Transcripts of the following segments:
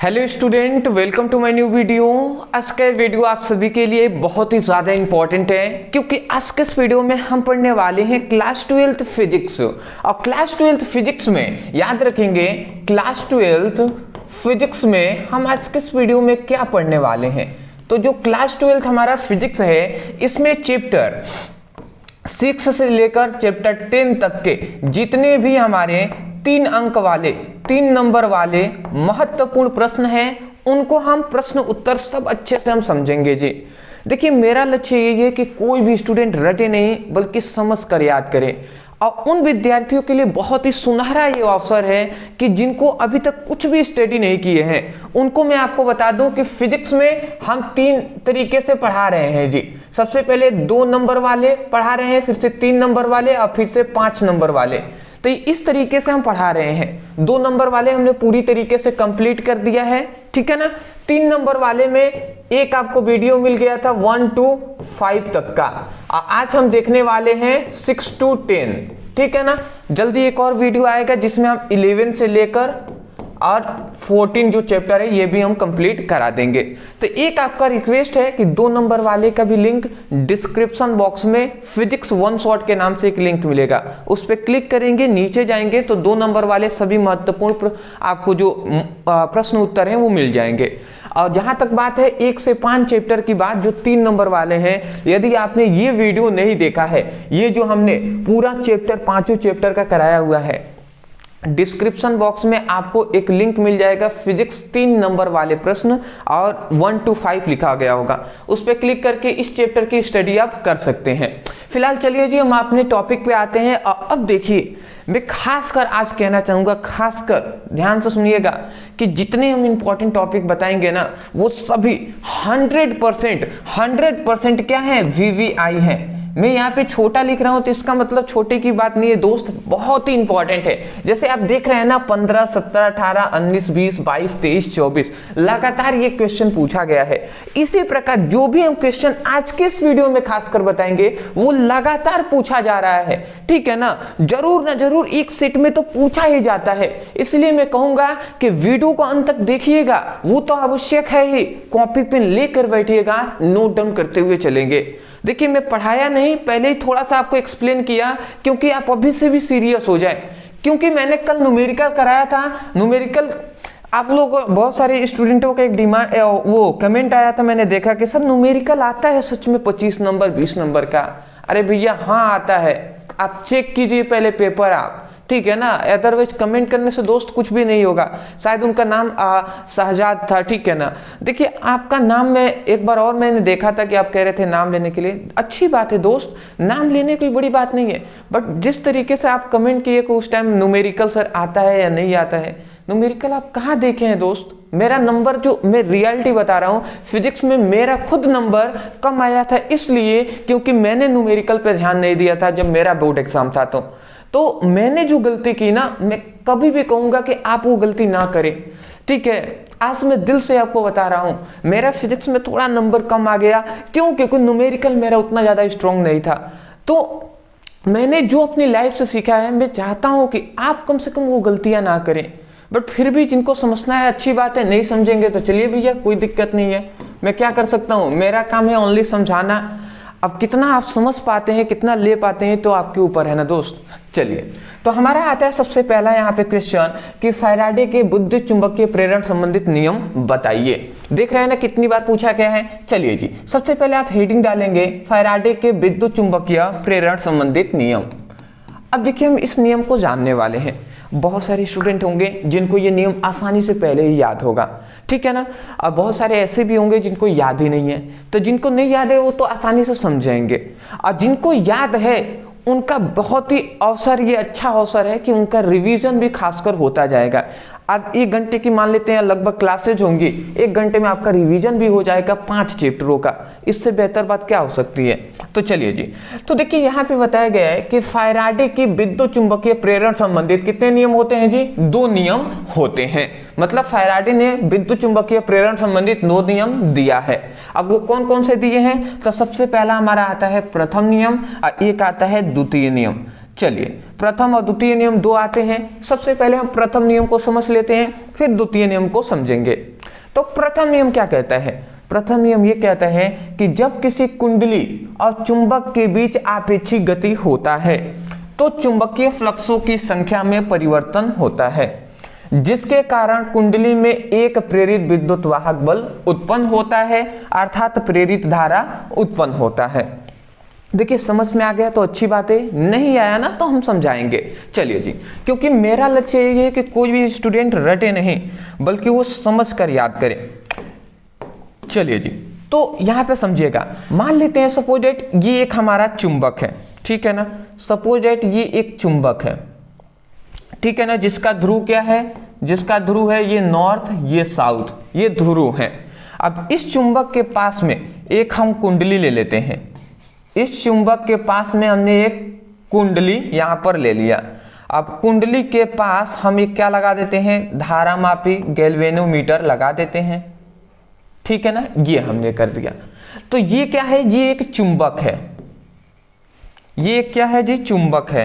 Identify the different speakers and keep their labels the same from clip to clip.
Speaker 1: Hello student, welcome to my new video. आज का video आप सभी के लिए बहुत ही ज़्यादा इंपॉर्टेंट है क्योंकि आज के इस वीडियो में हम पढ़ने वाले हैं क्लास 12th फिजिक्स। और क्लास 12th फिजिक्स में याद रखेंगे, क्लास 12th फिजिक्स में हम आज के इस वीडियो में क्या पढ़ने वाले हैं। तो जो क्लास 12th हमारा फिजिक्स है, इसमें चैप्टर 6 से लेकर चैप्टर 10 तक के जितने भी हमारे 3 अंक वाले 3 नंबर वाले महत्वपूर्ण प्रश्न हैं, उनको हम प्रश्न उत्तर सब अच्छे से हम समझेंगे जी। देखिए, मेरा लक्ष्य यही है कि कोई भी स्टूडेंट रटे नहीं बल्कि समझ कर याद करे। और उन विद्यार्थियों के लिए बहुत ही सुनहरा ये अवसर है कि जिनको अभी तक कुछ भी स्टडी नहीं किए हैं, उनको मैं आपको बता दूं कि फिजिक्स में हम 3 तरीके से पढ़ा रहे हैं जी। सबसे पहले 2 नंबर वाले पढ़ा रहे हैं, फिर से 3 नंबर वाले और फिर से 5 नंबर वाले। तो इस तरीके से हम पढ़ा रहे हैं। 2 नंबर वाले हमने पूरी तरीके से कंप्लीट कर दिया है, ठीक है ना। 3 नंबर वाले में एक आपको वीडियो मिल गया था 1 to 5 तक का। आज हम देखने वाले हैं 6 to 10, ठीक है ना। जल्दी एक और वीडियो आएगा जिसमें हम 11 से लेकर और 14 जो चैप्टर है ये भी हम कंप्लीट करा देंगे। तो एक आपका रिक्वेस्ट है कि 2 नंबर वाले का भी लिंक डिस्क्रिप्शन बॉक्स में फिजिक्स 1 शॉट के नाम से एक लिंक मिलेगा, उस पर क्लिक करेंगे, नीचे जाएंगे तो 2 नंबर वाले सभी महत्वपूर्ण आपको जो प्रश्न उत्तर हैं वो मिल जाएंगे। और जहां तक बात है 1 से 5 चैप्टर की बात, जो 3 नंबर वाले हैं, यदि आपने ये वीडियो नहीं देखा है, ये जो हमने पूरा चैप्टर 5 चैप्टर का कराया हुआ है, डिस्क्रिप्शन बॉक्स में आपको एक लिंक मिल जाएगा, फिजिक्स 3 नंबर वाले प्रश्न और 1 to 5 लिखा गया होगा, उस पर क्लिक करके इस चैप्टर की स्टडी आप कर सकते हैं। फिलहाल चलिए जी, हम अपने टॉपिक पे आते हैं। और अब देखिए, मैं खासकर आज कहना चाहूंगा, खासकर ध्यान से सुनिएगा कि जितने हम इंपॉर्टेंट टॉपिक बताएंगे ना, वो सभी 100% क्या है, VVI है। मैं यहाँ पे छोटा लिख रहा हूं तो इसका मतलब छोटे की बात नहीं है दोस्त, बहुत ही इंपॉर्टेंट है। जैसे आप देख रहे हैं ना, 15, 17, 18, 19, 20, 22, 23, 24 लगातार ये क्वेश्चन पूछा गया है। इसी प्रकार जो भी हम क्वेश्चन आज के इस वीडियो में खासकर बताएंगे वो लगातार पूछा जा रहा है, ठीक है ना। जरूर ना जरूर एक सेट में तो पूछा ही जाता है, इसलिए मैं कहूंगा कि वीडियो को अंत तक देखिएगा, वो तो आवश्यक है ही। कॉपी पेन लेकर बैठिएगा, नोट डाउन करते हुए चलेंगे। देखिए, मैं पढ़ाया नहीं, पहले ही थोड़ा सा आपको एक्सप्लेन किया क्योंकि आप अभी से भी सीरियस हो जाए, क्योंकि मैंने कल न्यूमेरिकल कराया था। न्यूमेरिकल आप लोग बहुत सारे स्टूडेंटों का एक डिमांड, वो कमेंट आया था, मैंने देखा कि सर न्यूमेरिकल आता है सच में 25 नंबर 20 नंबर का। अरे भैया हाँ आता है, आप चेक कीजिए पहले पेपर आप, ठीक है ना। अदरवाइज कमेंट करने से दोस्त कुछ भी नहीं होगा। शायद उनका नाम शहजाद था, ठीक है ना। देखिए, आपका नाम में एक बार और मैंने देखा था कि आप कह रहे थे नाम लेने के लिए, अच्छी बात है दोस्त, नाम लेने कोई बड़ी बात नहीं है। बट जिस तरीके से आप कमेंट किए कि उस टाइम न्यूमेरिकल सर आता है या नहीं आता है, न्यूमेरिकल आप कहाँ देखे हैं दोस्त। मेरा नंबर, जो मैं रियलिटी बता रहा हूँ, फिजिक्स में मेरा खुद नंबर कम आया था इसलिए क्योंकि मैंने न्यूमेरिकल पे ध्यान नहीं दिया था जब मेरा बोर्ड एग्जाम था। तो मैंने जो गलती की ना, मैं कभी भी कहूंगा कि आप वो गलती ना करें, ठीक है। आज मैं दिल से आपको बता रहा हूं, मेरा फिजिक्स में थोड़ा नंबर कम आ गया, क्यों? क्योंकि न्यूमेरिकल मेरा उतना ज्यादा स्ट्रांग नहीं था। तो मैंने जो अपनी लाइफ से सीखा है, मैं चाहता हूं कि आप कम से कम वो गलतियां ना करें। बट फिर भी जिनको समझना है अच्छी बात है, नहीं समझेंगे तो चलिए भैया, कोई दिक्कत नहीं है, मैं क्या कर सकता हूं, मेरा काम है ओनली समझाना। अब कितना आप समझ पाते हैं, कितना ले पाते हैं, तो आपके ऊपर है ना दोस्त। चलिए, तो हमारा आता है सबसे पहला यहाँ पे क्वेश्चन कि फैराडे के विद्युत चुंबकीय प्रेरण संबंधित नियम बताइए। देख रहे हैं ना कितनी बार पूछा गया है। चलिए जी, सबसे पहले आप हेडिंग डालेंगे फैराडे के विद्युत चुंबकीय प्रेरण संबंधित नियम। अब देखिए, हम इस नियम को जानने वाले हैं। बहुत सारे स्टूडेंट होंगे जिनको ये नियम आसानी से पहले ही याद होगा, ठीक है ना। और बहुत सारे ऐसे भी होंगे जिनको याद ही नहीं है। तो जिनको नहीं याद है वो तो आसानी से समझेंगे, और जिनको याद है उनका बहुत ही अवसर, ये अच्छा अवसर है कि उनका रिवीजन भी खासकर होता जाएगा। अब 1 घंटे की मान लेते हैं लगभग क्लासेज होंगी, 1 घंटे में आपका रिवीजन भी हो जाएगा 5 चैप्टरों का। इससे बेहतर बात क्या हो सकती है। तो चलिए जी, तो देखिए यहाँ पे बताया गया है कि फैराडे की विद्युत चुंबकीय प्रेरण संबंधित कितने नियम होते हैं जी? 2 नियम होते हैं। मतलब फैराडे ने विद्युत चुंबकीय प्रेरण संबंधित 2 नियम दिया है। अब वो कौन कौन से दिए हैं? तो सबसे पहला हमारा आता है प्रथम नियम और एक आता है द्वितीय नियम। चलिए प्रथम और द्वितीय नियम दो आते हैं। सबसे पहले हम प्रथम नियम को समझ लेते हैं, फिर द्वितीय नियम को समझेंगे। तो प्रथम नियम क्या कहता है? प्रथम नियम ये कहता है कि जब किसी कुंडली और चुंबक के बीच आपेक्षिक गति होता है तो चुंबकीय फ्लक्सों की संख्या में परिवर्तन होता है, जिसके कारण कुंडली में एक प्रेरित विद्युत वाहक बल उत्पन्न होता है, अर्थात प्रेरित धारा उत्पन्न होता है। देखिए समझ में आ गया तो अच्छी बात है, नहीं आया ना तो हम समझाएंगे। चलिए जी, क्योंकि मेरा लक्ष्य ये है कि कोई भी स्टूडेंट रटे नहीं बल्कि वो समझ कर याद करे। चलिए जी, तो यहाँ पे समझिएगा, मान लेते हैं सपोज डेट ये एक हमारा चुंबक है, ठीक है ना। सपोज डेट ये एक चुंबक है, ठीक है ना, जिसका ध्रुव क्या है? जिसका ध्रुव है ये नॉर्थ, ये साउथ, ये ध्रुव है। अब इस चुंबक के पास में एक हम कुंडली ले लेते हैं। इस चुंबक के पास में हमने एक कुंडली यहां पर ले लिया। अब कुंडली के पास हम एक क्या लगा देते हैं? धारामापी गैल्वेनोमीटर लगा देते हैं, ठीक है ना। ये हमने कर दिया। तो ये क्या है? ये एक चुंबक है। ये क्या है जी? चुंबक है।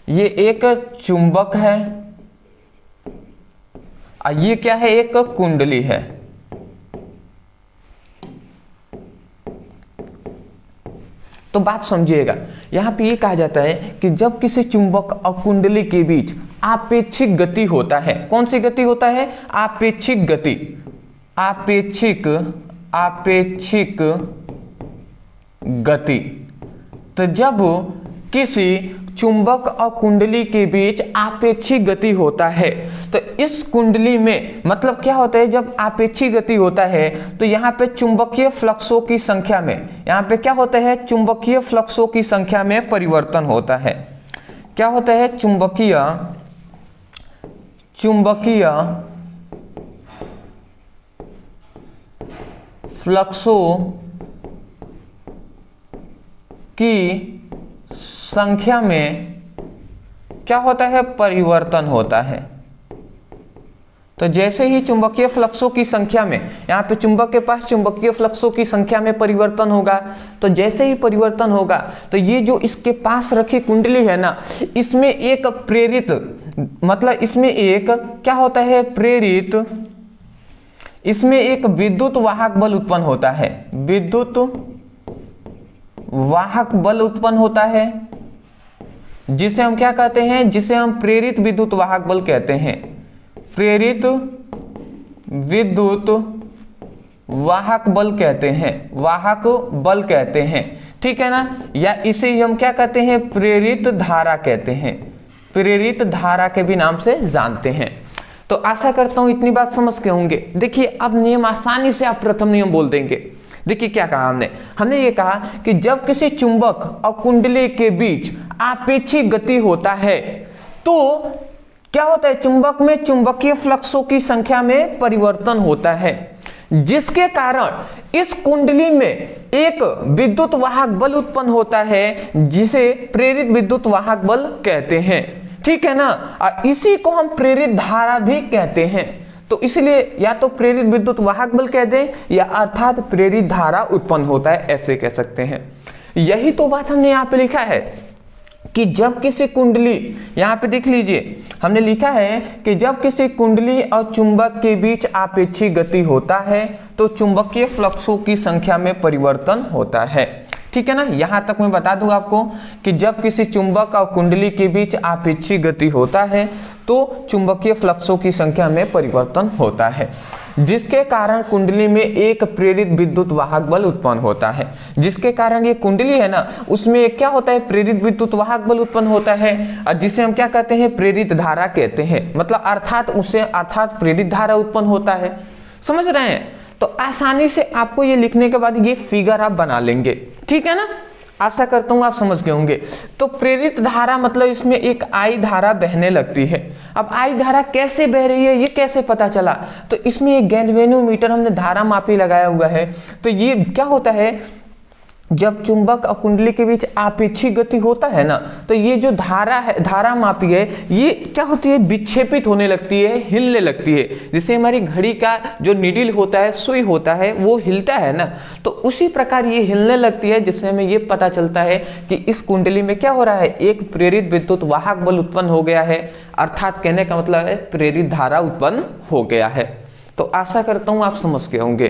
Speaker 1: ये एक चुंबक है और ये क्या है? एक कुंडली है। तो बात समझिएगा, यहां पे ये कहा जाता है कि जब किसी चुंबक और कुंडली के बीच आपेक्षिक गति होता है। कौन सी गति होता है? आपेक्षिक गति। आपेक्षिक गति। तो जब किसी चुंबक और कुंडली के बीच आपेक्षिक गति होता है तो इस कुंडली में मतलब क्या होता है? जब आपेक्षिक गति होता है तो यहाँ पे चुंबकीय फ्लक्सों की संख्या में, यहाँ पे क्या होता है? चुंबकीय फ्लक्सों की संख्या में परिवर्तन होता है। क्या होता है? चुंबकीय फ्लक्सों की संख्या में क्या होता है? परिवर्तन होता है। तो जैसे ही चुंबकीय फ्लक्सों की संख्या में, यहाँ पे चुंबक के पास चुंबकीय फ्लक्सों की संख्या में परिवर्तन होगा, तो जैसे ही परिवर्तन होगा तो ये जो इसके पास रखी कुंडली है ना, इसमें एक प्रेरित मतलब इसमें एक क्या होता है? प्रेरित, इसमें एक विद्युत वाहक बल उत्पन्न होता है। विद्युत वाहक बल उत्पन्न होता है जिसे हम क्या कहते हैं? जिसे हम प्रेरित विद्युत वाहक बल कहते हैं। प्रेरित विद्युत वाहक बल कहते हैं, वाहक बल कहते हैं, ठीक है ना। या इसे हम क्या कहते हैं? प्रेरित धारा कहते हैं। प्रेरित धारा के भी नाम से जानते हैं। तो आशा करता हूं इतनी बात समझ के होंगे। देखिए अब नियम आसानी से आप प्रथम नियम बोल देंगे। देखिए क्या कहा हमने ये कहा कि जब किसी चुंबक और कुंडली के बीच आपेक्षिक गति होता है तो क्या होता है? चुंबक में चुंबकीय फ्लक्सों की संख्या में परिवर्तन होता है, जिसके कारण इस कुंडली में एक विद्युत वाहक बल उत्पन्न होता है जिसे प्रेरित विद्युत वाहक बल कहते हैं, ठीक है ना। और इसी को हम प्रेरित धारा भी कहते हैं। तो इसलिए या तो प्रेरित विद्युत वाहक बल कह दें या अर्थात प्रेरित धारा उत्पन्न होता है, ऐसे कह सकते हैं। यही तो बात हमने यहाँ पे लिखा है कि जब किसी कुंडली, यहाँ पे देख लीजिए हमने लिखा है कि जब किसी कुंडली और चुंबक के बीच आपेक्षिक गति होता है तो चुंबकीय फ्लक्सों की संख्या में परिवर्तन होता है, ठीक है ना। यहां तक मैं बता दूं आपको कि जब किसी चुंबक और कुंडली के बीच आपेक्षिक गति होता है तो चुंबकीय फ्लक्सों की संख्या में परिवर्तन होता है, जिसके कारण कुंडली में एक प्रेरित विद्युत वाहक बल उत्पन्न होता है। जिसके कारण ये कुंडली है ना, उसमें क्या होता है? प्रेरित विद्युत वाहक बल उत्पन्न होता है और जिसे हम क्या कहते हैं? प्रेरित धारा कहते हैं। मतलब अर्थात प्रेरित धारा उत्पन्न होता है। समझ रहे हैं? तो आसानी से आपको ये लिखने के बाद ये फिगर आप बना लेंगे, ठीक है ना। आशा करता हूं आप समझ गए होंगे। तो प्रेरित धारा मतलब इसमें एक आई धारा बहने लगती है। अब आई धारा कैसे बह रही है ये कैसे पता चला? तो इसमें एक गैल्वेनोमीटर हमने धारा मापी लगाया हुआ है। तो ये क्या होता है? जब चुंबक और कुंडली के बीच आपेक्षिक गति होता है ना, तो ये जो धारा है, धारा मापी है, ये क्या होती है, विक्षेपित होने लगती है, हिलने लगती है। जैसे हमारी घड़ी का जो नीडल होता है, सुई होता है, वो हिलता है ना, तो उसी प्रकार ये हिलने लगती है, जिससे हमें ये पता चलता है कि इस कुंडली में क्या हो रहा है, एक प्रेरित विद्युत वाहक बल उत्पन्न हो गया है, अर्थात कहने का मतलब है प्रेरित धारा उत्पन्न हो गया है। तो आशा करता हूं आप समझ गए होंगे।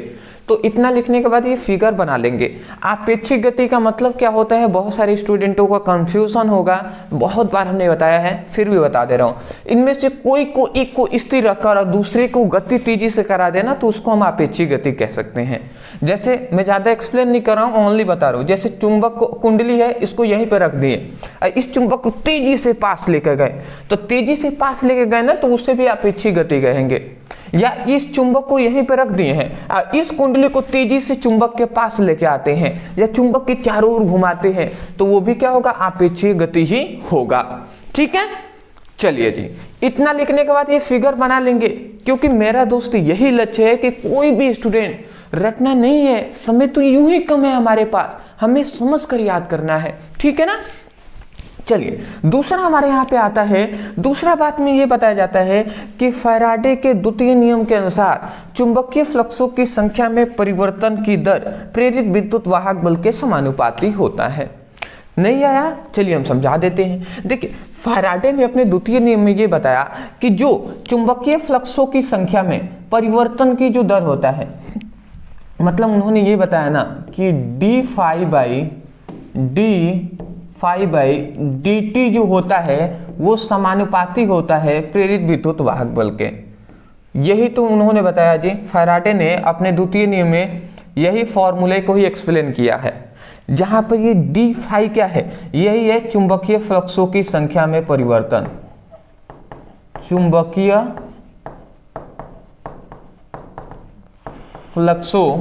Speaker 1: तो इतना लिखने के बाद ये फिगर बना लेंगे। आपेक्षिक गति का मतलब क्या होता है, बहुत सारे स्टूडेंटों का कंफ्यूजन होगा, बहुत बार हमने बताया है, फिर भी बता दे रहा हूँ। इनमें से कोई को एक को स्थिर रखकर और दूसरे को गति तेजी से करा देना, तो उसको हम आपेक्षिक गति कह सकते हैं। जैसे मैं ज्यादा एक्सप्लेन नहीं कर रहा हूँ, ओनली बता रहा हूँ। जैसे चुंबक कुंडली है, इसको यहीं पर रख दिए, इस चुंबक को तेजी से पास लेकर गए, तो तेजी से पास लेकर गए ना, तो उससे भी आपेक्षिक गति कहेंगे। या इस चुंबक को यहीं पर रख दिए हैं, इस कुंडली को तेजी से चुंबक के पास लेके आते हैं या चुंबक के चारों ओर घुमाते हैं, तो वो भी क्या होगा, आपेक्षिक गति ही होगा। ठीक है, चलिए जी, इतना लिखने के बाद ये फिगर बना लेंगे, क्योंकि मेरा दोस्त यही लक्ष्य है कि कोई भी स्टूडेंट रटना नहीं है, समय तो यूं ही कम है हमारे पास, हमें समझ कर याद करना है। ठीक है ना। चलिए दूसरा हमारे यहाँ पे आता है, दूसरा बात में ये बताया जाता है कि फैराडे के द्वितीय नियम के अनुसार चुंबकीय फ्लक्सों की संख्या में परिवर्तन की दर प्रेरित विद्युत वाहक बल के समानुपाती होता है। नहीं आया, चलिए हम समझा देते हैं। देखिए फैराडे ने अपने द्वितीय नियम में ये बताया कि जो चुंबकीय फ्लक्सों की संख्या में परिवर्तन की जो दर होता है, मतलब उन्होंने ये बताया ना कि डी फाई बाई dt जो होता है वो समानुपाती होता है प्रेरित विद्युत वाहक बल के। यही तो उन्होंने बताया जी, फैराडे ने अपने द्वितीय नियम में यही फॉर्मूले को ही एक्सप्लेन किया है, जहां पर ये डी फाई क्या है, यही है चुंबकीय फ्लक्सों की संख्या में परिवर्तन, चुंबकीय फ्लक्सों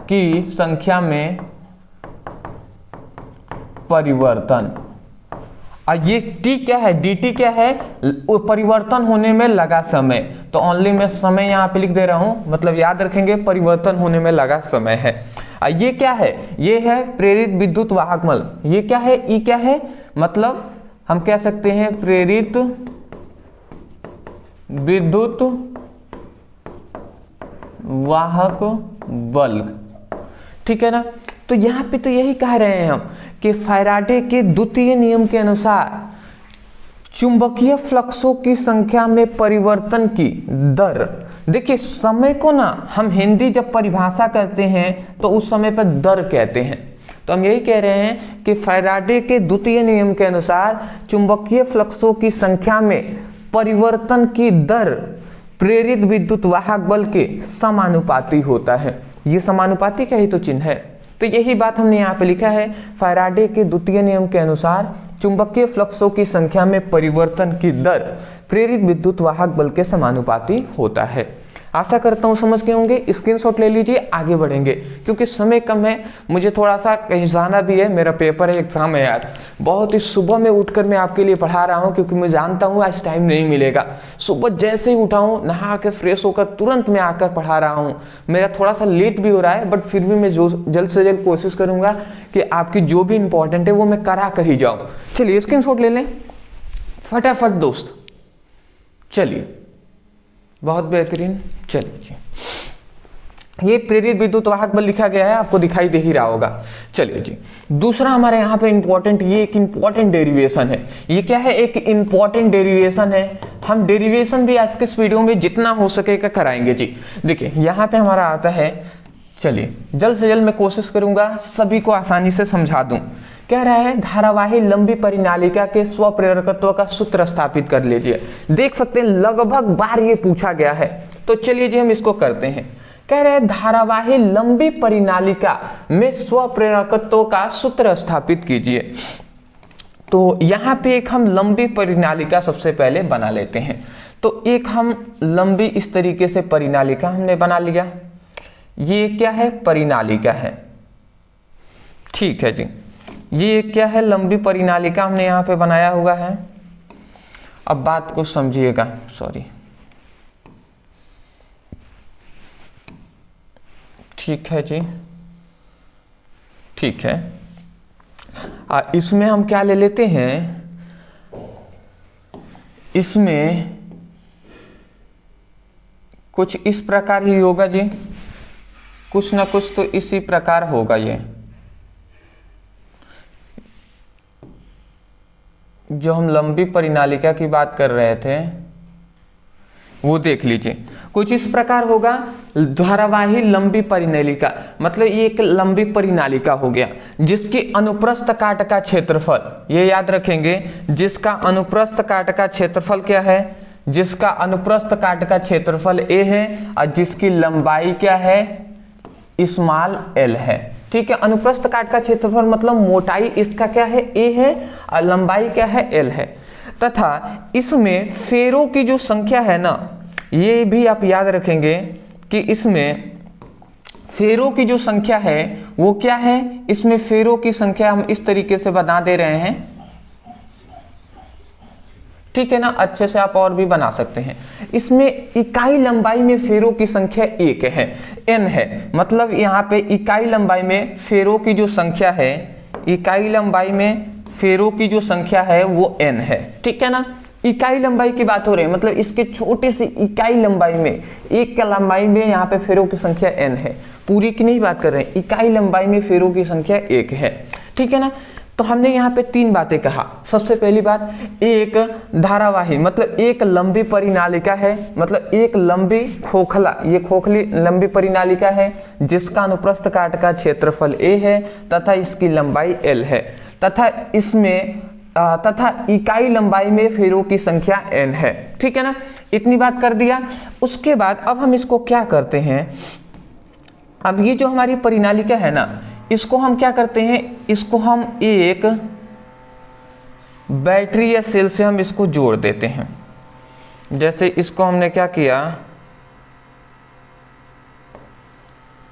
Speaker 1: की संख्या में परिवर्तन। और ये टी क्या है, dt क्या है, परिवर्तन होने में लगा समय, तो ओनली मैं समय यहां पे लिख दे रहा हूं, मतलब याद रखेंगे परिवर्तन होने में लगा समय है। और ये क्या है, ये है प्रेरित विद्युत वाहक बल। ये क्या है, ई क्या है, मतलब हम कह सकते हैं प्रेरित विद्युत वाहक बल। ठीक है ना। तो यहाँ पे तो यही कह रहे हैं हम कि फैराडे के द्वितीय नियम के अनुसार चुंबकीय फ्लक्सों की संख्या में परिवर्तन की दर, देखिए समय को ना हम हिंदी जब परिभाषा करते हैं तो उस समय पर दर कहते हैं, तो हम यही कह रहे हैं कि फैराडे के द्वितीय नियम के अनुसार चुंबकीय फ्लक्सों की संख्या में परिवर्तन की दर प्रेरित विद्युत वाहक बल के समानुपाती होता है। ये समानुपाती का ही तो चिन्ह है, तो यही बात हमने यहाँ पे लिखा है, फैराडे के द्वितीय नियम के अनुसार चुंबकीय फ्लक्सों की संख्या में परिवर्तन की दर प्रेरित विद्युत वाहक बल के समानुपाती होता है। आशा करता हूँ समझ गए होंगे। स्क्रीनशॉट ले लीजिए, आगे बढ़ेंगे क्योंकि समय कम है, मुझे थोड़ा सा कहीं जाना भी है, मेरा पेपर है, एग्जाम है आज। बहुत ही सुबह में उठकर मैं आपके लिए पढ़ा रहा हूँ क्योंकि मैं जानता हूँ आज टाइम नहीं मिलेगा। सुबह जैसे ही उठाऊँ, नहा के फ्रेश होकर तुरंत मैं आकर पढ़ा रहा हूँ। मेरा थोड़ा सा लेट भी हो रहा है, बट फिर भी मैं जल्द से जल्द कोशिश करूँगा कि आपकी जो भी इंपॉर्टेंट है वो मैं करा कर ही जाऊँ। चलिए स्क्रीनशॉट ले लें फटाफट दोस्त। चलिए बहुत बेहतरीन। चलिए ये प्रेरित विद्युत वाहक बल लिखा गया है, आपको दिखाई दे ही रहा होगा। चलिए जी, दूसरा हमारे यहाँ पे इंपॉर्टेंट, ये एक इंपॉर्टेंट डेरिवेशन है। ये क्या है, एक इंपॉर्टेंट डेरिवेशन है। हम डेरिवेशन भी आज के इस वीडियो में जितना हो सकेगा कराएंगे जी। देखिए यहाँ पे हमारा आता है, चलिए जल्द से जल्द मैं कोशिश करूंगा सभी को आसानी से समझा दूं। कह रहा है धारावाही लंबी परिनालिका के स्वप्रेरकत्व का सूत्र स्थापित कर लीजिए। देख सकते हैं लगभग बार ये पूछा गया है, तो चलिए जी हम इसको करते हैं। कह रहे हैं धारावाही लंबी परिनालिका में स्वप्रेरकत्व का सूत्र स्थापित कीजिए। तो यहाँ पे एक हम लंबी परिनालिका सबसे पहले बना लेते हैं। तो एक हम लंबी इस तरीके से परिनालिका हमने बना लिया। ये क्या है, परिनालिका है। ठीक है जी, ये क्या है, लंबी परिनालिका हमने यहाँ पे बनाया हुआ है। अब बात को समझिएगा, सॉरी। ठीक है जी, ठीक है। इसमें हम क्या ले लेते हैं, इसमें कुछ इस प्रकार ही होगा जी, कुछ ना कुछ तो इसी प्रकार होगा। ये जो हम लंबी परिनालिका की बात कर रहे थे वो देख लीजिए, कुछ इस प्रकार होगा। धारावाही लंबी परिनालिका मतलब ये एक लंबी परिनालिका हो गया जिसकी अनुप्रस्थ काट का क्षेत्रफल, ये याद रखेंगे, जिसका अनुप्रस्थ काट का क्षेत्रफल क्या है, जिसका अनुप्रस्थ काट का क्षेत्रफल a है और जिसकी लंबाई क्या है, स्मॉल l है। ठीक है, अनुप्रस्थ काट का क्षेत्रफल मतलब मोटाई इसका क्या है, a है और लंबाई क्या है, l है। तथा इसमें फेरों की जो संख्या है ना, ये भी आप याद रखेंगे कि इसमें फेरों की जो संख्या है वो क्या है, इसमें फेरों की संख्या हम इस तरीके से बना दे रहे हैं। ठीक है ना, अच्छे से आप और भी बना सकते हैं। इसमें इकाई लंबाई में फेरों की संख्या 1 है, n है, मतलब यहाँ पे इकाई लंबाई में फेरों की जो संख्या है, इकाई लंबाई में फेरों की जो संख्या है वो n है। ठीक है ना, इकाई लंबाई की बात हो रही है, मतलब इसके छोटे से इकाई लंबाई में, एक का लंबाई में यहाँ पे फेरों की संख्या n है, पूरी की नहीं बात कर रहे हैं, इकाई लंबाई में फेरों की संख्या 1 है। ठीक है ना, तो हमने यहाँ पे 3 बातें कहा। सबसे पहली बात, एक धारावाही मतलब एक लंबी परिनालिका है, मतलब एक लंबी खोखला, ये खोखली लंबी परिनालिका है जिसका अनुप्रस्थ काट का क्षेत्रफल a है तथा इसकी लंबाई l है, तथा इसमें तथा इकाई लंबाई में फेरों की संख्या n है। ठीक है ना, इतनी बात कर दिया। उसके बाद अब हम इसको क्या करते हैं, अब ये जो हमारी परिनालिका है ना, इसको हम क्या करते हैं, इसको हम एक बैटरी या सेल से हम इसको जोड़ देते हैं। जैसे इसको हमने क्या किया,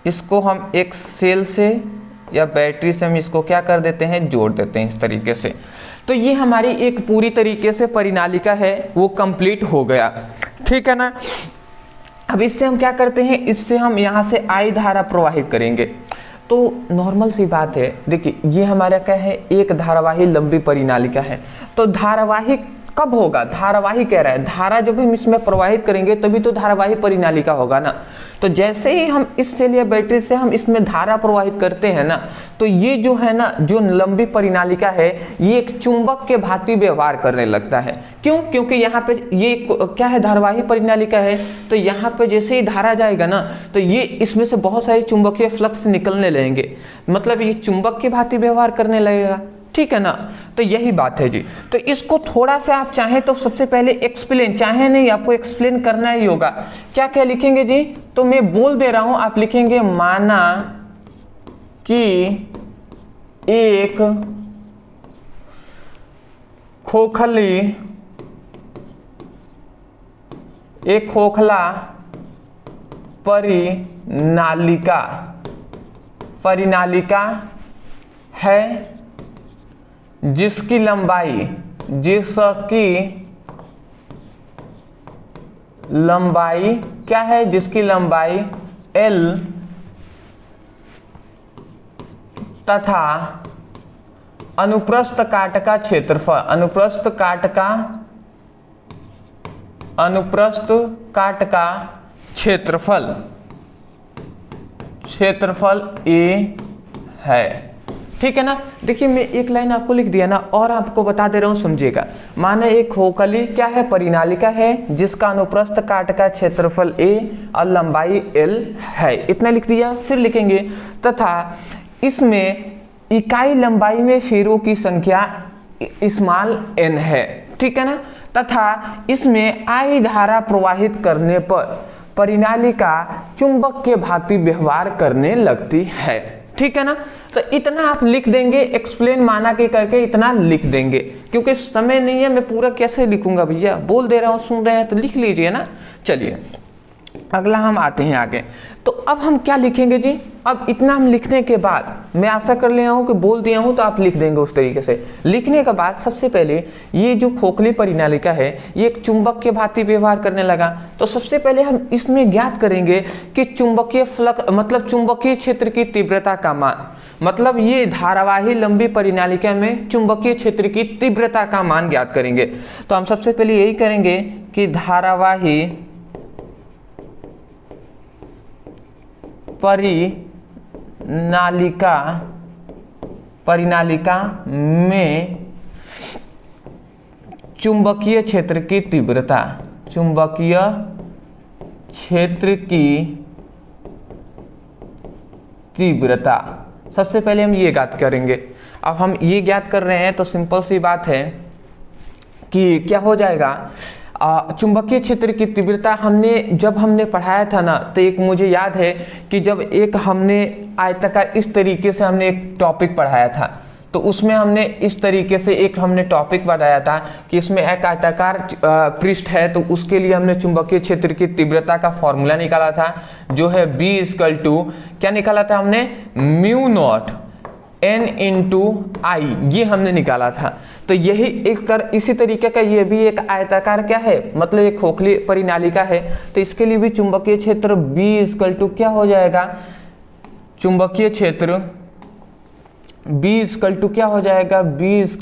Speaker 1: इसको हम एक सेल से या बैटरी से हम इसको क्या कर देते हैं, जोड़ देते हैं इस तरीके से। तो ये हमारी एक पूरी तरीके से परिनालिका है वो कंप्लीट हो गया। ठीक है ना, अब इससे हम क्या करते हैं, इससे हम यहाँ से I धारा प्रवाहित करेंगे। तो नॉर्मल सी बात है, देखिए ये हमारा क्या है, एक धारावाही लंबी परिनालिका है। तो धारावाही कब होगा, धारावाही कह रहा है, धारा जब हम इसमें प्रवाहित करेंगे तभी तो धारावाही परिनालिका होगा ना। तो जैसे ही हम इस सेल या बैटरी से हम इसमें धारा प्रवाहित करते हैं ना, तो ये जो है ना, जो लंबी परिनालिका है ये एक चुंबक के भांति व्यवहार करने लगता है। क्यों, क्योंकि यहाँ पे ये क्या है, धारावाही परिनालिका है, तो यहाँ पे जैसे ही धारा जाएगा ना, तो ये इसमें से बहुत सारे चुंबकीय फ्लक्स निकलने लगेंगे, मतलब ये चुंबक के भांति व्यवहार करने लगेगा। ठीक है ना, तो यही बात है जी। तो इसको थोड़ा सा आप चाहें तो सबसे पहले एक्सप्लेन, चाहे नहीं आपको एक्सप्लेन करना ही होगा। क्या क्या लिखेंगे जी, तो मैं बोल दे रहा हूं, आप लिखेंगे माना कि एक खोखला परिनालिका है जिसकी लंबाई क्या है, जिसकी लंबाई L तथा अनुप्रस्थ काट का क्षेत्रफल, अनुप्रस्थ काट का क्षेत्रफल A है। ठीक है ना, देखिए मैं एक लाइन आपको लिख दिया ना, और आपको बता दे रहा हूं, समझिएगा। माना एक खोखली क्या है, परिनालिका है जिसका अनुप्रस्थ काट का क्षेत्रफल a और लंबाई l है, इतना लिख दिया। फिर लिखेंगे तथा इसमें इकाई लंबाई में फेरों की संख्या स्मॉल n है। ठीक है ना, तथा इसमें I धारा प्रवाहित करने पर परिनालिका चुंबक के भांति व्यवहार करने लगती है। ठीक है ना, तो इतना आप लिख देंगे, एक्सप्लेन माना के करके इतना लिख देंगे, क्योंकि समय नहीं है, मैं पूरा कैसे लिखूंगा भैया, बोल दे रहा हूं, सुन रहे हैं तो लिख लीजिए ना। चलिए अगला हम आते हैं आगे। तो अब हम क्या लिखेंगे जी? अब इतना हम लिखने के बाद मैं आशा कर लिया हूँ कि बोल दिया हूँ तो आप लिख देंगे उस तरीके से। लिखने के बाद सबसे पहले ये जो खोखली परिनालिका है ये एक चुंबक के भांति व्यवहार करने लगा। तो सबसे पहले हम इसमें ज्ञात करेंगे कि चुंबकीय फ्लक्स मतलब चुंबकीय क्षेत्र की तीव्रता का मान, मतलब ये धारावाही लंबी परिनालिका में चुंबकीय क्षेत्र की तीव्रता का मान ज्ञात करेंगे। तो हम सबसे पहले यही करेंगे कि धारावाही परिनालिका में चुंबकीय क्षेत्र की तीव्रता, चुंबकीय क्षेत्र की तीव्रता सबसे पहले हम ये ज्ञात करेंगे। अब हम ये ज्ञात कर रहे हैं तो सिंपल सी बात है कि क्या हो जाएगा, चुंबकीय क्षेत्र की तीव्रता जब हमने पढ़ाया था ना, तो एक मुझे याद है कि जब एक हमने आयताकार इस तरीके से हमने एक टॉपिक पढ़ाया था, तो उसमें हमने इस तरीके से एक हमने टॉपिक बताया था कि इसमें एक आयताकार पृष्ठ है, तो उसके लिए हमने चुंबकीय क्षेत्र की तीव्रता का फॉर्मूला निकाला था जो है B = क्या निकाला था हमने, μ0 n × I, ये हमने निकाला था। तो यही इसी तरीके का ये भी एक आयताकार क्या है, मतलब एक खोखली परिनालिका है, तो इसके लिए भी चुंबकीय क्षेत्र B = क्या हो जाएगा, चुंबकीय क्षेत्र B = क्या हो जाएगा, B =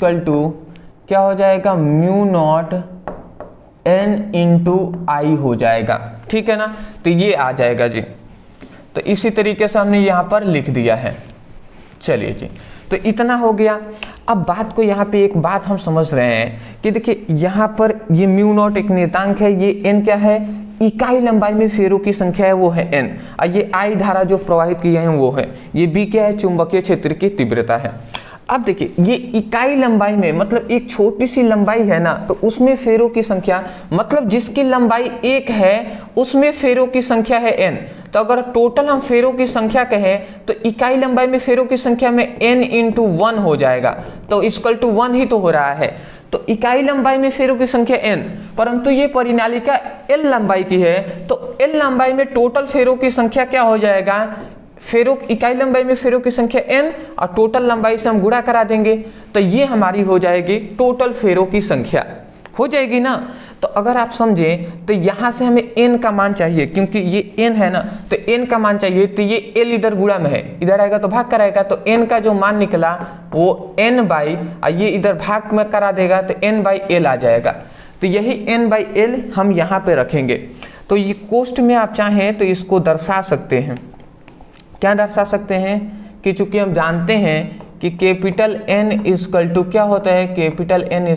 Speaker 1: क्या हो जाएगा, μ0 n × I हो जाएगा। ठीक है ना, तो ये आ जाएगा जी। तो इसी तरीके से हमने यहाँ पर लिख दिया है। चलिए जी, तो इतना हो गया। अब बात को यहाँ पे एक बात हम समझ रहे हैं कि देखिए यहाँ पर ये μ0 एक नियतांक है, ये n क्या है, इकाई लंबाई में फेरों की संख्या है वो है n, और ये I धारा जो प्रवाहित की है वो है, ये B क्या है, चुंबकीय क्षेत्र की तीव्रता है। अब देखिए ये इकाई लंबाई में मतलब एक छोटी सी लंबाई है ना, तो उसमें फेरों की संख्या, मतलब जिसकी लंबाई 1 है उसमें फेरों की संख्या है n। तो अगर टोटल हम फेरों की संख्या कहें तो इकाई लंबाई में फेरों की संख्या में n × 1 हो जाएगा, तो = 1 ही तो हो रहा है। तो इकाई लंबाई में फेरों की संख्या n, परंतु ये परिनालिका l लंबाई की है, तो l लंबाई में टोटल फेरों की संख्या क्या हो जाएगा, इकाई लंबाई में फेरों की संख्या n और टोटल लंबाई से हम गुणा करा देंगे, तो ये हमारी हो जाएगी टोटल फेरों की संख्या, हो जाएगी ना। तो अगर आप समझें तो यहाँ से हमें n का मान चाहिए, क्योंकि ये n है ना, तो n का मान चाहिए, तो ये l इधर गुणा में है, इधर आएगा तो भाग कराएगा, तो n का जो मान निकला वो n/, ये इधर भाग में करा देगा तो n/l आ जाएगा। तो यही n/l हम यहाँ पे रखेंगे। तो ये कोष्ठ में आप चाहें तो इसको दर्शा सकते हैं, क्या दर्शा सकते हैं कि चूंकि हम जानते हैं कि कैपिटल N = क्या होता है, capital N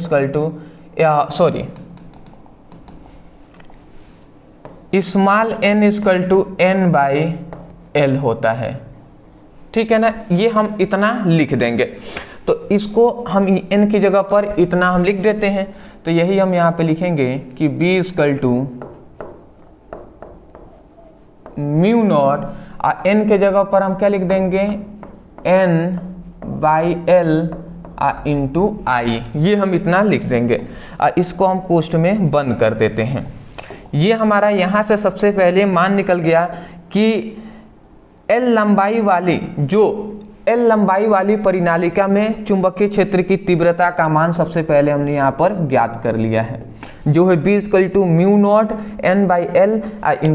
Speaker 1: small n = n/l होता है। ठीक है ना, ये हम इतना लिख देंगे। तो इसको हम n की जगह पर इतना हम लिख देते हैं, तो यही हम यहाँ पे लिखेंगे कि B = μ0 और n के जगह पर हम क्या लिख देंगे, n/l × I, ये हम इतना लिख देंगे और इसको हम कोष्ठ में बंद कर देते हैं। ये हमारा यहाँ से सबसे पहले मान निकल गया कि L लंबाई वाली परिनालिका में चुंबकीय क्षेत्र की तीव्रता का मान सबसे पहले हमने यहाँ पर ज्ञात कर लिया है, जो है B = μ0 n/l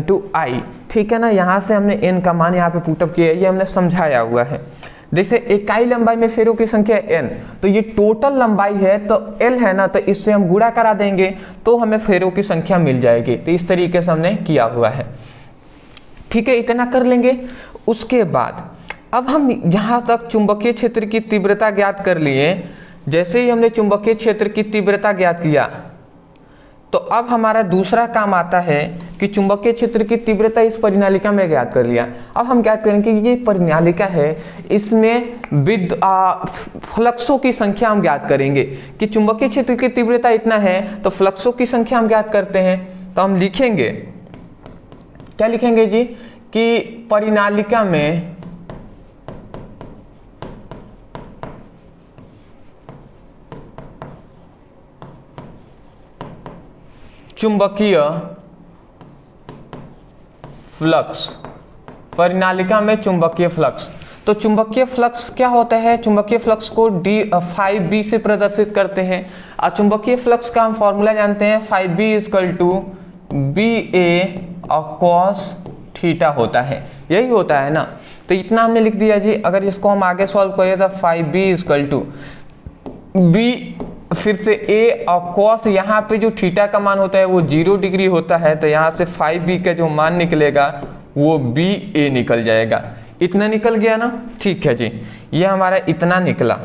Speaker 1: × I। ठीक है ना, यहाँ से हमने n का मान यहाँ पे पुटअप किया है, ये हमने समझाया हुआ है। जैसे इकाई लंबाई में फेरों की संख्या n, तो ये टोटल लंबाई है तो l है ना, तो इससे हम गुणा करा देंगे तो हमें फेरों की संख्या मिल जाएगी। तो इस तरीके से हमने किया हुआ है। ठीक है, इतना कर लेंगे। उसके बाद अब हम जहाँ तक चुंबकीय क्षेत्र की तीव्रता ज्ञात कर लिए, जैसे ही हमने चुंबकीय क्षेत्र की तीव्रता ज्ञात किया, तो अब हमारा दूसरा काम आता है कि चुंबकीय क्षेत्र की तीव्रता इस परिनालिका में ज्ञात कर लिया। अब हम ज्ञात करेंगे कि ये परिनालिका है, इसमें फ्लक्सों की संख्या हम ज्ञात करेंगे कि चुंबकीय क्षेत्र की तीव्रता इतना है, तो फ्लक्सों की संख्या हम ज्ञात करते हैं। तो हम लिखेंगे, क्या लिखेंगे जी, कि परिनालिका में चुंबकीय फ्लक्स, परिनालिका में चुंबकीय फ्लक्स। तो चुंबकीय फ्लक्स क्या होता है, चुंबकीय फ्लक्स को phi से प्रदर्शित करते हैं। और चुंबकीय फ्लक्स का हम फॉर्मूला जानते हैं, phi b = BA cos theta होता है, यही होता है ना। तो इतना हमने लिख दिया जी। अगर इसको हम आगे सॉल्व करें तो phi b = B फिर से A और cos, यहाँ पे जो थीटा का मान होता है वो 0 डिग्री होता है, तो यहाँ से phi b का जो मान निकलेगा वो BA निकल जाएगा। इतना निकल गया ना, ठीक है जी, ये हमारा इतना निकला।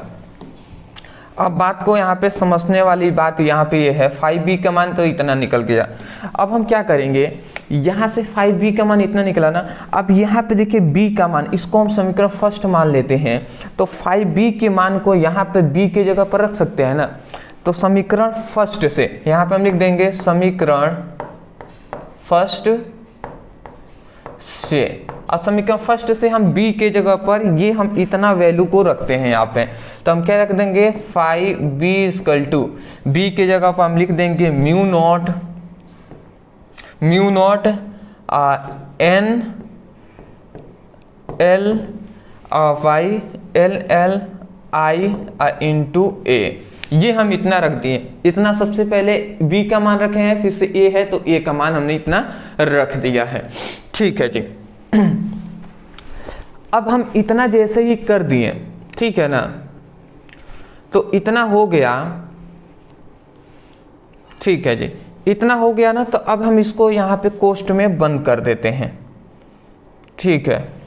Speaker 1: अब बात को यहाँ पे समझने वाली बात यहाँ पे ये है, phi b का मान तो इतना निकल गया। अब हम क्या करेंगे, यहाँ से phi b का मान इतना निकला ना, अब यहाँ पे देखिए b का मान, इसको हम समीकरण फर्स्ट मान लेते हैं। तो phi b के मान को यहाँ पे b की जगह पर रख सकते हैं ना। तो समीकरण फर्स्ट से यहाँ पे हम लिख देंगे समीकरण फर्स्ट से, और समीकरण फर्स्ट से हम b के जगह पर ये हम इतना वैल्यू को रखते हैं यहाँ पे। तो हम क्या रख देंगे, phi b = b के जगह पर हम लिख देंगे mu naught n l y l l i into a, ये हम इतना रख दिए। इतना सबसे पहले b का मान रखे हैं, फिर से a है तो a का मान हमने इतना रख दिया है, ठीक है जी। अब हम इतना जैसे ही कर दिए, ठीक है ना, तो इतना हो गया, ठीक है जी, इतना हो गया ना। तो अब हम इसको यहाँ पे कोष्ठ में बंद कर देते हैं, ठीक है।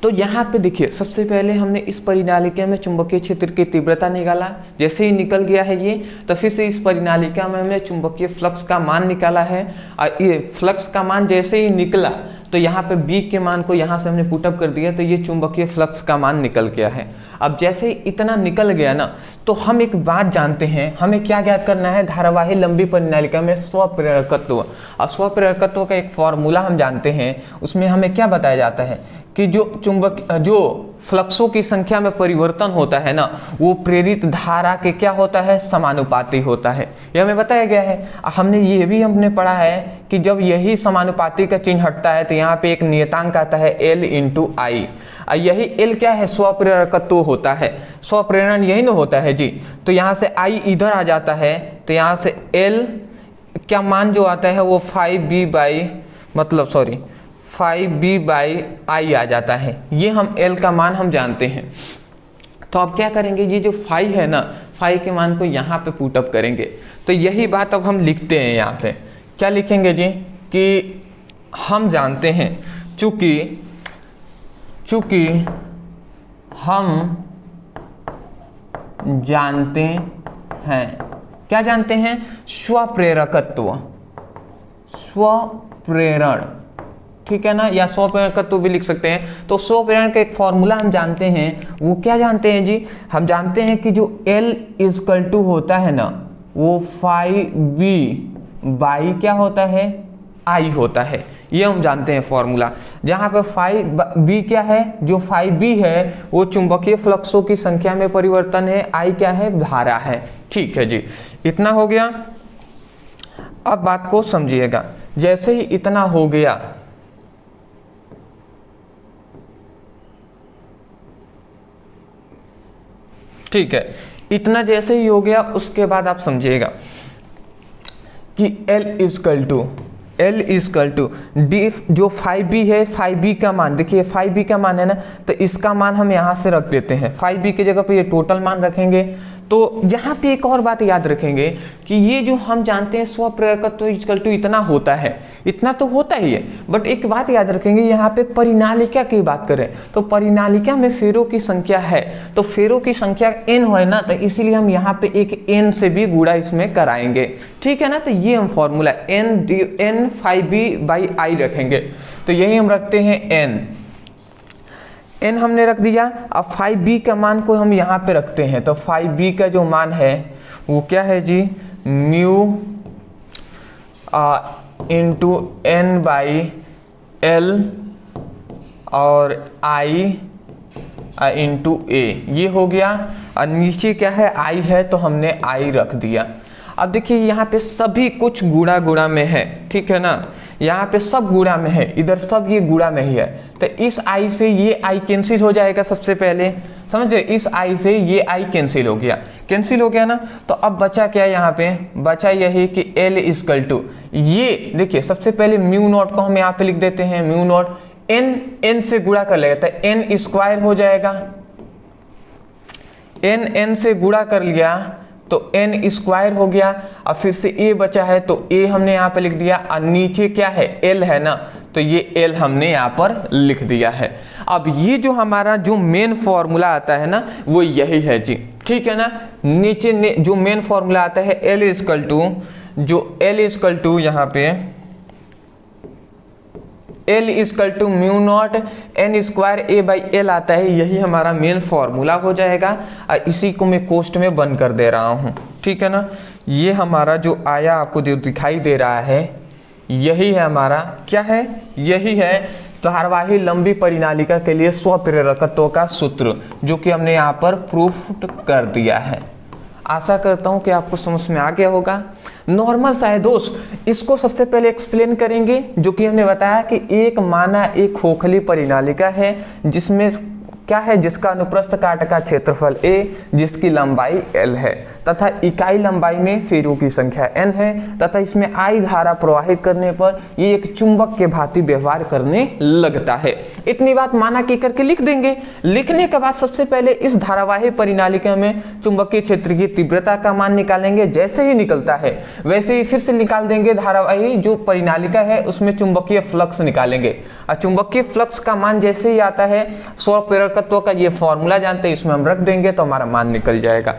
Speaker 1: तो यहाँ पे देखिए सबसे पहले हमने इस परिनालिका में चुंबकीय क्षेत्र की तीव्रता निकाला, जैसे ही निकल गया है ये, तो फिर से इस परिनालिका में हमने चुंबकीय फ्लक्स का मान निकाला है। और ये फ्लक्स का मान जैसे ही निकला तो यहाँ पे B के मान को यहाँ से हमने पुटअप कर दिया, तो ये चुंबकीय फ्लक्स का मान निकल गया है। अब जैसे ही इतना निकल गया ना, तो हम एक बात जानते हैं, हमें क्या ज्ञात करना है, धारावाही लंबी परिनालिका में स्वप्रेरकत्व। और स्वप्रेरकत्व का एक फॉर्मूला हम जानते हैं, उसमें हमें क्या बताया जाता है कि जो फ्लक्सों की संख्या में परिवर्तन होता है ना, वो प्रेरित धारा के क्या होता है, समानुपाती होता है। ये हमें बताया गया है। हमने ये भी पढ़ा है कि जब यही समानुपाती का चिन्ह हटता है तो यहाँ पे एक नियतांक आता है L × I। यही L क्या है, स्वप्रेरकत्व होता है, स्वप्रेरण यही न होता है जी। तो यहाँ से I इधर आ जाता है, तो यहाँ से L क्या मान जो आता है वो phi b/I आ जाता है। ये हम L का मान हम जानते हैं। तो अब क्या करेंगे, ये जो phi है ना, phi के मान को यहाँ पे पुटअप करेंगे। तो यही बात अब हम लिखते हैं यहाँ पे, क्या लिखेंगे जी, कि हम जानते हैं, चूंकि हम जानते हैं, क्या जानते हैं, स्वप्रेरकत्व, स्वप्रेरण, ठीक है ना, या स्वप्रेरकत्व भी लिख सकते हैं। तो स्वप्रेरण का एक फॉर्मूला हम जानते हैं, वो क्या जानते हैं जी, हम जानते हैं कि जो L = होता है ना, वो phi b/, क्या होता है, I होता है। ये हम जानते हैं फॉर्मूला, जहाँ पे phi b क्या है, जो phi b है वो चुंबकीय फ्लक्सों की संख्या में परिवर्तन है, I क्या है, धारा है, ठीक है जी। इतना हो गया। अब बात को समझिएगा, जैसे ही इतना हो गया, ठीक है, इतना जैसे ही हो गया, उसके बाद आप समझिएगा कि L = D, जो phi b है, phi b का मान देखिए, phi b का मान है ना, तो इसका मान हम यहाँ से रख देते हैं, phi b की जगह पे ये टोटल मान रखेंगे। तो यहाँ पे एक और बात याद रखेंगे कि ये जो हम जानते हैं स्वप्रेरकत्व = इतना होता है, इतना तो होता ही है, बट एक बात याद रखेंगे, यहाँ पे परिनालिका की बात करें तो परिनालिका में फेरों की संख्या है, तो फेरों की संख्या n है ना, तो इसीलिए हम यहाँ पे एक n से भी गुणा इसमें कराएंगे, ठीक है ना। तो ये हम फॉर्मूला n phi b/I रखेंगे, तो यही हम रखते हैं n हमने रख दिया। अब phi b का मान को हम यहाँ पे रखते हैं, तो phi b का जो मान है वो क्या है जी, म्यू × n/L और I × A, ये हो गया। और नीचे क्या है, I है, तो हमने I रख दिया। अब देखिए यहाँ पे सभी कुछ गुणा में है, ठीक है ना, यहाँ पे सब गुणा में है, इधर सब ये गुणा में ही है, तो इस i से ये i कैंसिल हो जाएगा सबसे पहले, समझे, इस i से ये i कैंसिल हो गया, कैंसिल हो गया ना। तो अब बचा क्या यहाँ पे, बचा यही कि L इक्वल टू, ये देखिए सबसे पहले म्यू नॉट को हम यहाँ पे लिख देते हैं, म्यू नॉट n से गुणा कर लेगा तो n स्क्वायर हो जाएगा, n से गुणा कर लिया तो n स्क्वायर हो गया। अब फिर से a बचा है तो a हमने यहाँ पे लिख दिया, और नीचे क्या है l है ना, तो ये l हमने यहाँ पर लिख दिया है। अब ये जो हमारा जो मेन फॉर्मूला आता है ना वो यही है जी, ठीक है ना। नीचे जो मेन फॉर्मूला आता है L इक्वल टू, जो L इक्वल टू यहाँ पे L equal to mu naught n square a by L आता है, यही हमारा मेन फॉर्मूला हो जाएगा। और इसी को मैं कोष्ट में बंद कर दे रहा हूँ, ठीक है ना। ये हमारा जो आया आपको दिखाई दे रहा है, यही है हमारा, क्या है, यही है धारावाही लंबी परिनालिका के लिए स्वप्रेरकत्व का सूत्र, जो कि हमने यहाँ पर प्रूफ कर दिया है। आशा करता हूँ कि आपको समझ में आ गया होगा। नॉर्मल सा है दोस्त, इसको सबसे पहले एक्सप्लेन करेंगे, जो कि हमने बताया कि एक माना एक खोखली परिनालिका है जिसमें क्या है, जिसका अनुप्रस्थ काट का क्षेत्रफल a, जिसकी लंबाई l है, तथा इकाई लंबाई में फेरों की संख्या n है, तथा इसमें I धारा प्रवाहित करने पर ये एक चुंबक के भांति व्यवहार करने लगता है। इतनी बात माना कि करके लिख देंगे। लिखने के बाद सबसे पहले इस धारावाही परिनालिका में चुंबकीय क्षेत्र की तीव्रता का मान निकालेंगे, जैसे ही निकलता है वैसे ही फिर से निकाल देंगे धारावाही जो परिनालिका है उसमें चुंबकीय फ्लक्स निकालेंगे, और चुंबकीय फ्लक्स का मान जैसे ही आता है स्वप्रेरकत्व का ये फॉर्मूला जानते हैं, इसमें हम रख देंगे तो हमारा मान निकल जाएगा।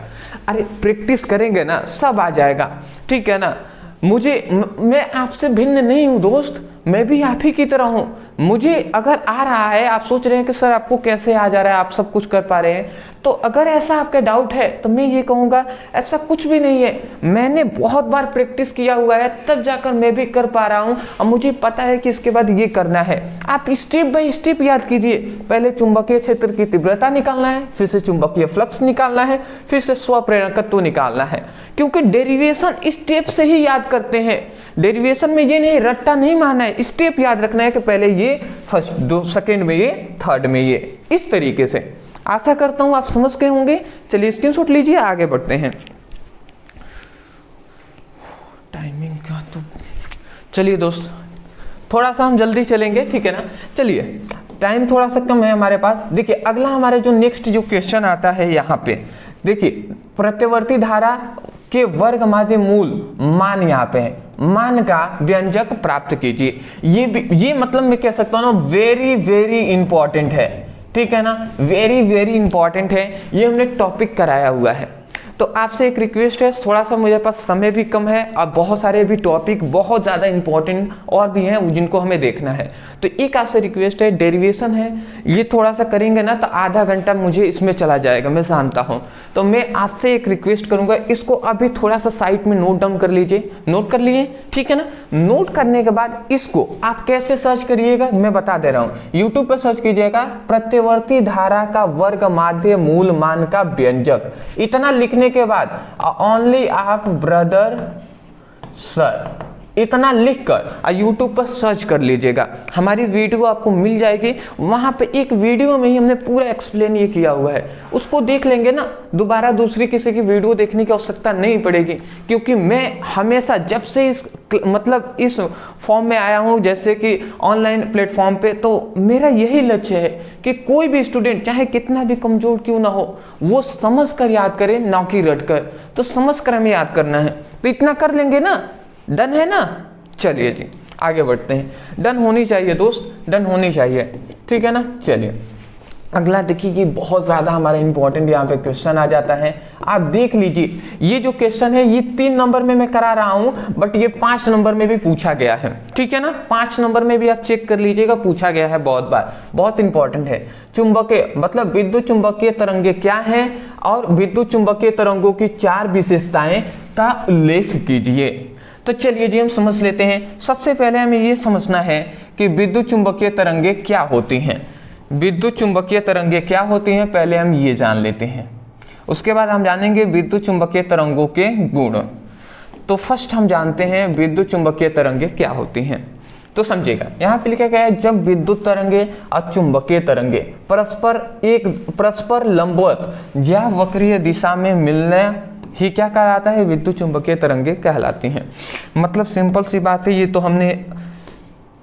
Speaker 1: अरे प्रैक्टिस करेंगे ना सब आ जाएगा, ठीक है ना। मैं आपसे भिन्न नहीं हूं दोस्त, मैं भी आप ही की तरह हूं। मुझे अगर आ रहा है, आप सोच रहे हैं कि सर आपको कैसे आ जा रहा है, आप सब कुछ कर पा रहे हैं, तो अगर ऐसा आपका डाउट है तो मैं ये कहूँगा ऐसा कुछ भी नहीं है। मैंने बहुत बार प्रैक्टिस किया हुआ है, तब जाकर मैं भी कर पा रहा हूँ, और मुझे पता है कि इसके बाद ये करना है। आप स्टेप बाय स्टेप याद कीजिए, पहले चुंबकीय क्षेत्र की तीव्रता निकालना है, फिर से चुंबकीय फ्लक्स निकालना है, फिर से स्वप्रेरकत्व निकालना है, क्योंकि डेरिवेशन स्टेप से ही याद करते हैं। डेरिवेशन में ये नहीं रट्टा नहीं मारना है, स्टेप याद रखना है कि पहले ये फर्स्ट, दो सेकंड में ये, थर्ड में ये, इस तरीके से। आशा करता हूं आप समझ गए होंगे। चलिए स्क्रीनशॉट लीजिए, आगे बढ़ते हैं। टाइमिंग का तो चलिए दोस्त थोड़ा सा हम जल्दी चलेंगे, ठीक है ना। चलिए टाइम थोड़ा सा कम है हमारे पास। देखिए अगला हमारे जो नेक्स्ट जो क्वेश्चन आता है यहाँ पे, देखिए प्रत्यवर्ती धारा के वर्ग माध्य मूल मान यहाँ पे है, मान का व्यंजक प्राप्त कीजिए। ये मतलब मैं कह सकता हूँ ना वेरी वेरी इंपॉर्टेंट है, ठीक है ना, वेरी वेरी इंपॉर्टेंट है। ये हमने टॉपिक कराया हुआ है। तो आपसे एक रिक्वेस्ट है, थोड़ा सा मुझे पास समय भी कम है और बहुत सारे भी टॉपिक बहुत ज़्यादा इंपॉर्टेंट और भी हैं जिनको हमें देखना है। तो एक आपसे रिक्वेस्ट है, डेरिवेशन है, ये थोड़ा सा करेंगे ना तो आधा घंटा मुझे इसमें चला जाएगा, मैं जानता हूँ। तो मैं आपसे एक रिक्वेस्ट करूँगा, इसको अभी थोड़ा सा साइट में नोट डाउन कर लीजिए। नोट कर लिए, ठीक है ना। नोट करने के बाद इसको आप कैसे सर्च करिएगा मैं बता दे रहा हूँ। यूट्यूब पर सर्च कीजिएगा प्रत्यवर्ती धारा का वर्ग माध्य मूल मान का व्यंजक। इतना लिखने के बाद ओनली आप ब्रदर सर इतना लिखकर यूट्यूब पर सर्च कर लीजिएगा, हमारी वीडियो आपको मिल जाएगी। वहां पे एक वीडियो में ही हमने पूरा एक्सप्लेन ये किया हुआ है, उसको देख लेंगे ना, दोबारा दूसरी किसी की वीडियो देखने की आवश्यकता नहीं पड़ेगी। क्योंकि मैं हमेशा जब से इस फॉर्म में आया हूं, जैसे कि ऑनलाइन प्लेटफॉर्म पे, तो मेरा यही लक्ष्य है कि कोई भी स्टूडेंट चाहे कितना भी कमजोर क्यों ना हो, वो समझ कर याद करे, ना कि रट कर। तो समझ कर हमें याद करना है, तो इतना कर लेंगे ना, डन है ना। चलिए जी आगे बढ़ते हैं। डन होनी चाहिए दोस्त, डन होनी चाहिए, ठीक है ना। चलिए अगला देखिए, ये बहुत ज़्यादा हमारा इंपॉर्टेंट यहाँ पे क्वेश्चन आ जाता है। आप देख लीजिए, ये जो क्वेश्चन है ये 3 नंबर में मैं करा रहा हूँ, बट ये 5 नंबर में भी पूछा गया है, ठीक है ना। 5 नंबर में भी आप चेक कर लीजिएगा, पूछा गया है बहुत बार, बहुत इंपॉर्टेंट है। चुंबकीय मतलब विद्युत चुंबकीय तरंगे क्या है और विद्युत चुंबकीय तरंगों की 4 विशेषताएं का उल्लेख कीजिए। तो चलिए जी हम समझ लेते हैं। सबसे पहले हमें ये समझना है कि विद्युत चुंबकीय तरंगे क्या होती हैं। विद्युत चुंबकीय तरंगे क्या होती हैं पहले हम ये जान लेते हैं, उसके बाद हम जानेंगे विद्युत चुंबकीय तरंगों के गुण। तो फर्स्ट हम जानते हैं विद्युत चुंबकीय तरंगे क्या होती हैं। तो समझिएगा यहाँ पे लिखा गया है जब विद्युत तरंगे और चुंबकीय तरंगे परस्पर लंबवत या वक्रीय दिशा में मिलने ही क्या कहलाता है, विद्युत चुंबकीय तरंगे कहलाती हैं। मतलब सिंपल सी बात है, ये तो हमने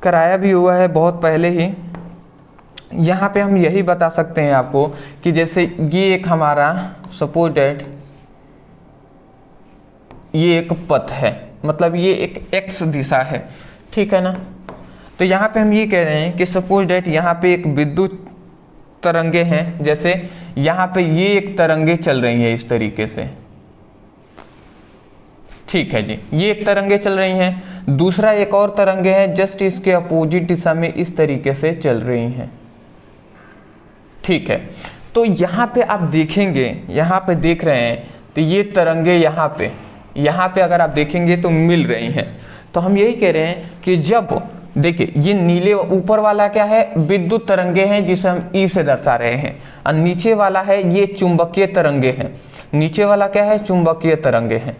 Speaker 1: कराया भी हुआ है बहुत पहले ही। यहाँ पे हम यही बता सकते हैं आपको कि जैसे ये एक हमारा सपोज डेट ये एक पथ है, मतलब ये एक x दिशा है, ठीक है ना। तो यहाँ पे हम ये कह रहे हैं कि सपोज डेट यहाँ पे एक विद्युत तरंगे हैं, जैसे यहाँ पे ये एक तरंगे चल रही है इस तरीके से, ठीक है जी, ये एक तरंगे चल रही हैं। दूसरा एक और तरंगे है जस्ट इसके अपोजिट दिशा में इस तरीके से चल रही हैं, ठीक है। तो यहाँ पे आप देखेंगे, यहाँ पे देख रहे हैं तो ये तरंगे यहाँ पे अगर आप देखेंगे तो मिल रही हैं। तो हम यही कह रहे हैं कि जब देखिए ये नीले ऊपर वाला क्या है, विद्युत तरंगे हैं जिसे हम ई से दर्शा रहे हैं, और नीचे वाला है ये चुंबकीय तरंगे हैं। नीचे वाला क्या है, चुंबकीय तरंगे हैं।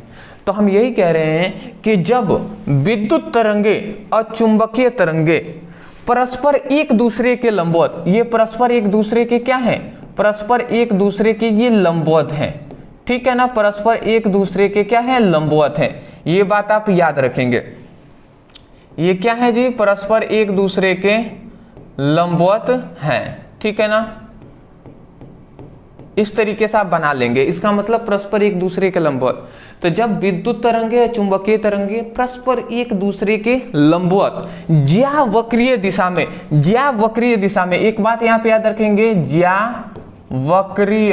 Speaker 1: तो हम यही कह रहे हैं कि जब विद्युत तरंगे और चुंबकीय तरंगे परस्पर एक दूसरे के लंबवत, ये परस्पर एक दूसरे के क्या है, परस्पर एक दूसरे के ये लंबवत हैं, ठीक है ना, परस्पर एक दूसरे के क्या है, लंबवत हैं। ये बात आप याद रखेंगे, ये क्या है जी, परस्पर एक दूसरे के लंबवत हैं, ठीक है ना। इस तरीके से आप बना लेंगे, इसका मतलब परस्पर एक दूसरे के लंबवत। तो जब विद्युत तरंगे या चुंबकीय तरंगे परस्पर एक दूसरे के लंबवत ज्यावक्रीय दिशा में, ज्यावक्रीय दिशा में, एक बात यहां पे याद रखेंगे, ज्यावक्रीय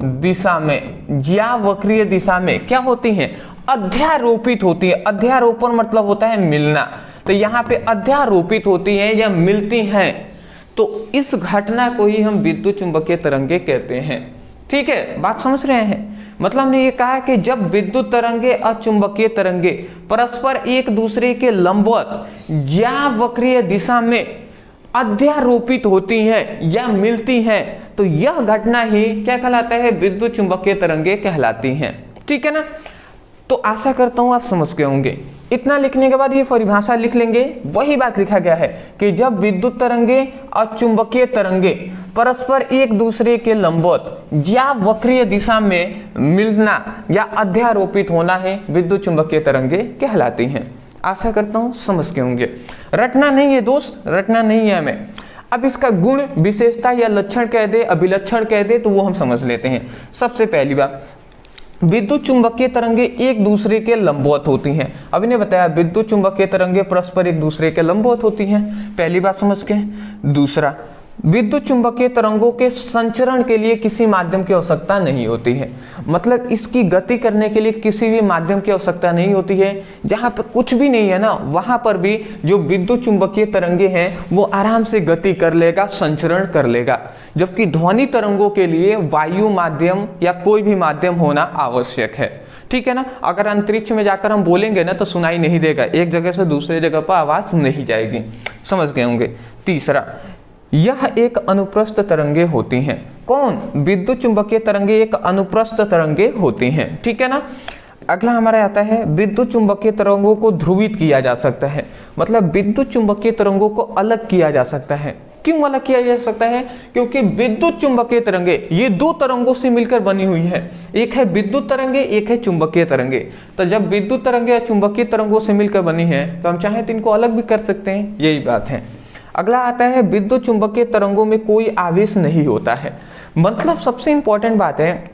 Speaker 1: दिशा में, ज्यावक्रीय दिशा में क्या होती हैं, अध्यारोपित होती है। अध्यारोपण मतलब होता है मिलना, तो यहाँ पे अध्यारोपित होती हैं या मिलती हैं, तो इस घटना को ही हम विद्युत चुंबकीय तरंगे कहते हैं, ठीक है। बात समझ रहे हैं, मतलब हमने ये कहा कि जब विद्युत तरंगे और चुंबकीय तरंगे परस्पर एक दूसरे के लंबवत ज्यावक्रीय दिशा में अध्यारोपित होती हैं या मिलती हैं, तो यह घटना ही क्या कहलाता है, विद्युत चुंबकीय तरंगे कहलाती हैं, ठीक है ना। तो आशा करता हूं आप समझ गए होंगे। इतना लिखने के बाद ये परिभाषा लिख लेंगे, वही बात लिखा गया है कि जब विद्युत तरंगे और चुंबकीय तरंगे परस्पर एक दूसरे के लंबवत ज्यावक्रीय दिशा में मिलना या अध्यारोपित होना है, विद्युत चुंबकीय तरंगे कहलाती हैं। आशा करता हूं समझ गए होंगे। रटना नहीं है दोस्त, रटना नहीं है हमें। अब इसका गुण, विशेषता या लक्षण कह दे, अभिलक्षण कह दे, तो वो हम समझ लेते हैं। सबसे पहली बात, विद्युत चुंबकीय तरंगे एक दूसरे के लंबवत होती हैं। अभी ने बताया विद्युत चुंबकीय तरंगे परस्पर एक दूसरे के लंबवत होती हैं, पहली बात समझ के। दूसरा, विद्युत चुंबकीय तरंगों के संचरण के लिए किसी माध्यम की आवश्यकता नहीं होती है, मतलब इसकी गति करने के लिए किसी भी माध्यम की आवश्यकता नहीं होती है। जहां पर कुछ भी नहीं है ना, वहां पर भी जो विद्युत चुंबकीय तरंगे हैं वो आराम से गति कर लेगा, संचरण कर लेगा। जबकि ध्वनि तरंगों के लिए वायु माध्यम या कोई भी माध्यम होना आवश्यक है, ठीक है ना। अगर अंतरिक्ष में जाकर हम बोलेंगे ना तो सुनाई नहीं देगा, एक जगह से दूसरे जगह पर आवाज नहीं जाएगी, समझ गए होंगे। तीसरा, यह एक अनुप्रस्थ तरंगे होती हैं। कौन, विद्युत चुंबकीय तरंगे एक अनुप्रस्थ तरंगे होती हैं, ठीक है ना। अगला हमारा आता है विद्युत चुंबकीय तरंगों को ध्रुवित किया जा सकता है, मतलब विद्युत चुंबकीय तरंगों को अलग किया जा सकता है। क्यों अलग किया जा सकता है, क्योंकि विद्युत चुंबकीय तरंगे ये दो तरंगों से मिलकर बनी हुई है, एक है विद्युत तरंगे, एक है चुंबकीय तरंगे। तो जब विद्युत तरंगे या चुंबकीय तरंगों से मिलकर बनी है तो हम चाहें तो इनको अलग भी कर सकते हैं, यही बात है। अगला आता है विद्युत चुंबकीय तरंगों में कोई आवेश नहीं होता है, मतलब सबसे इंपॉर्टेंट बात है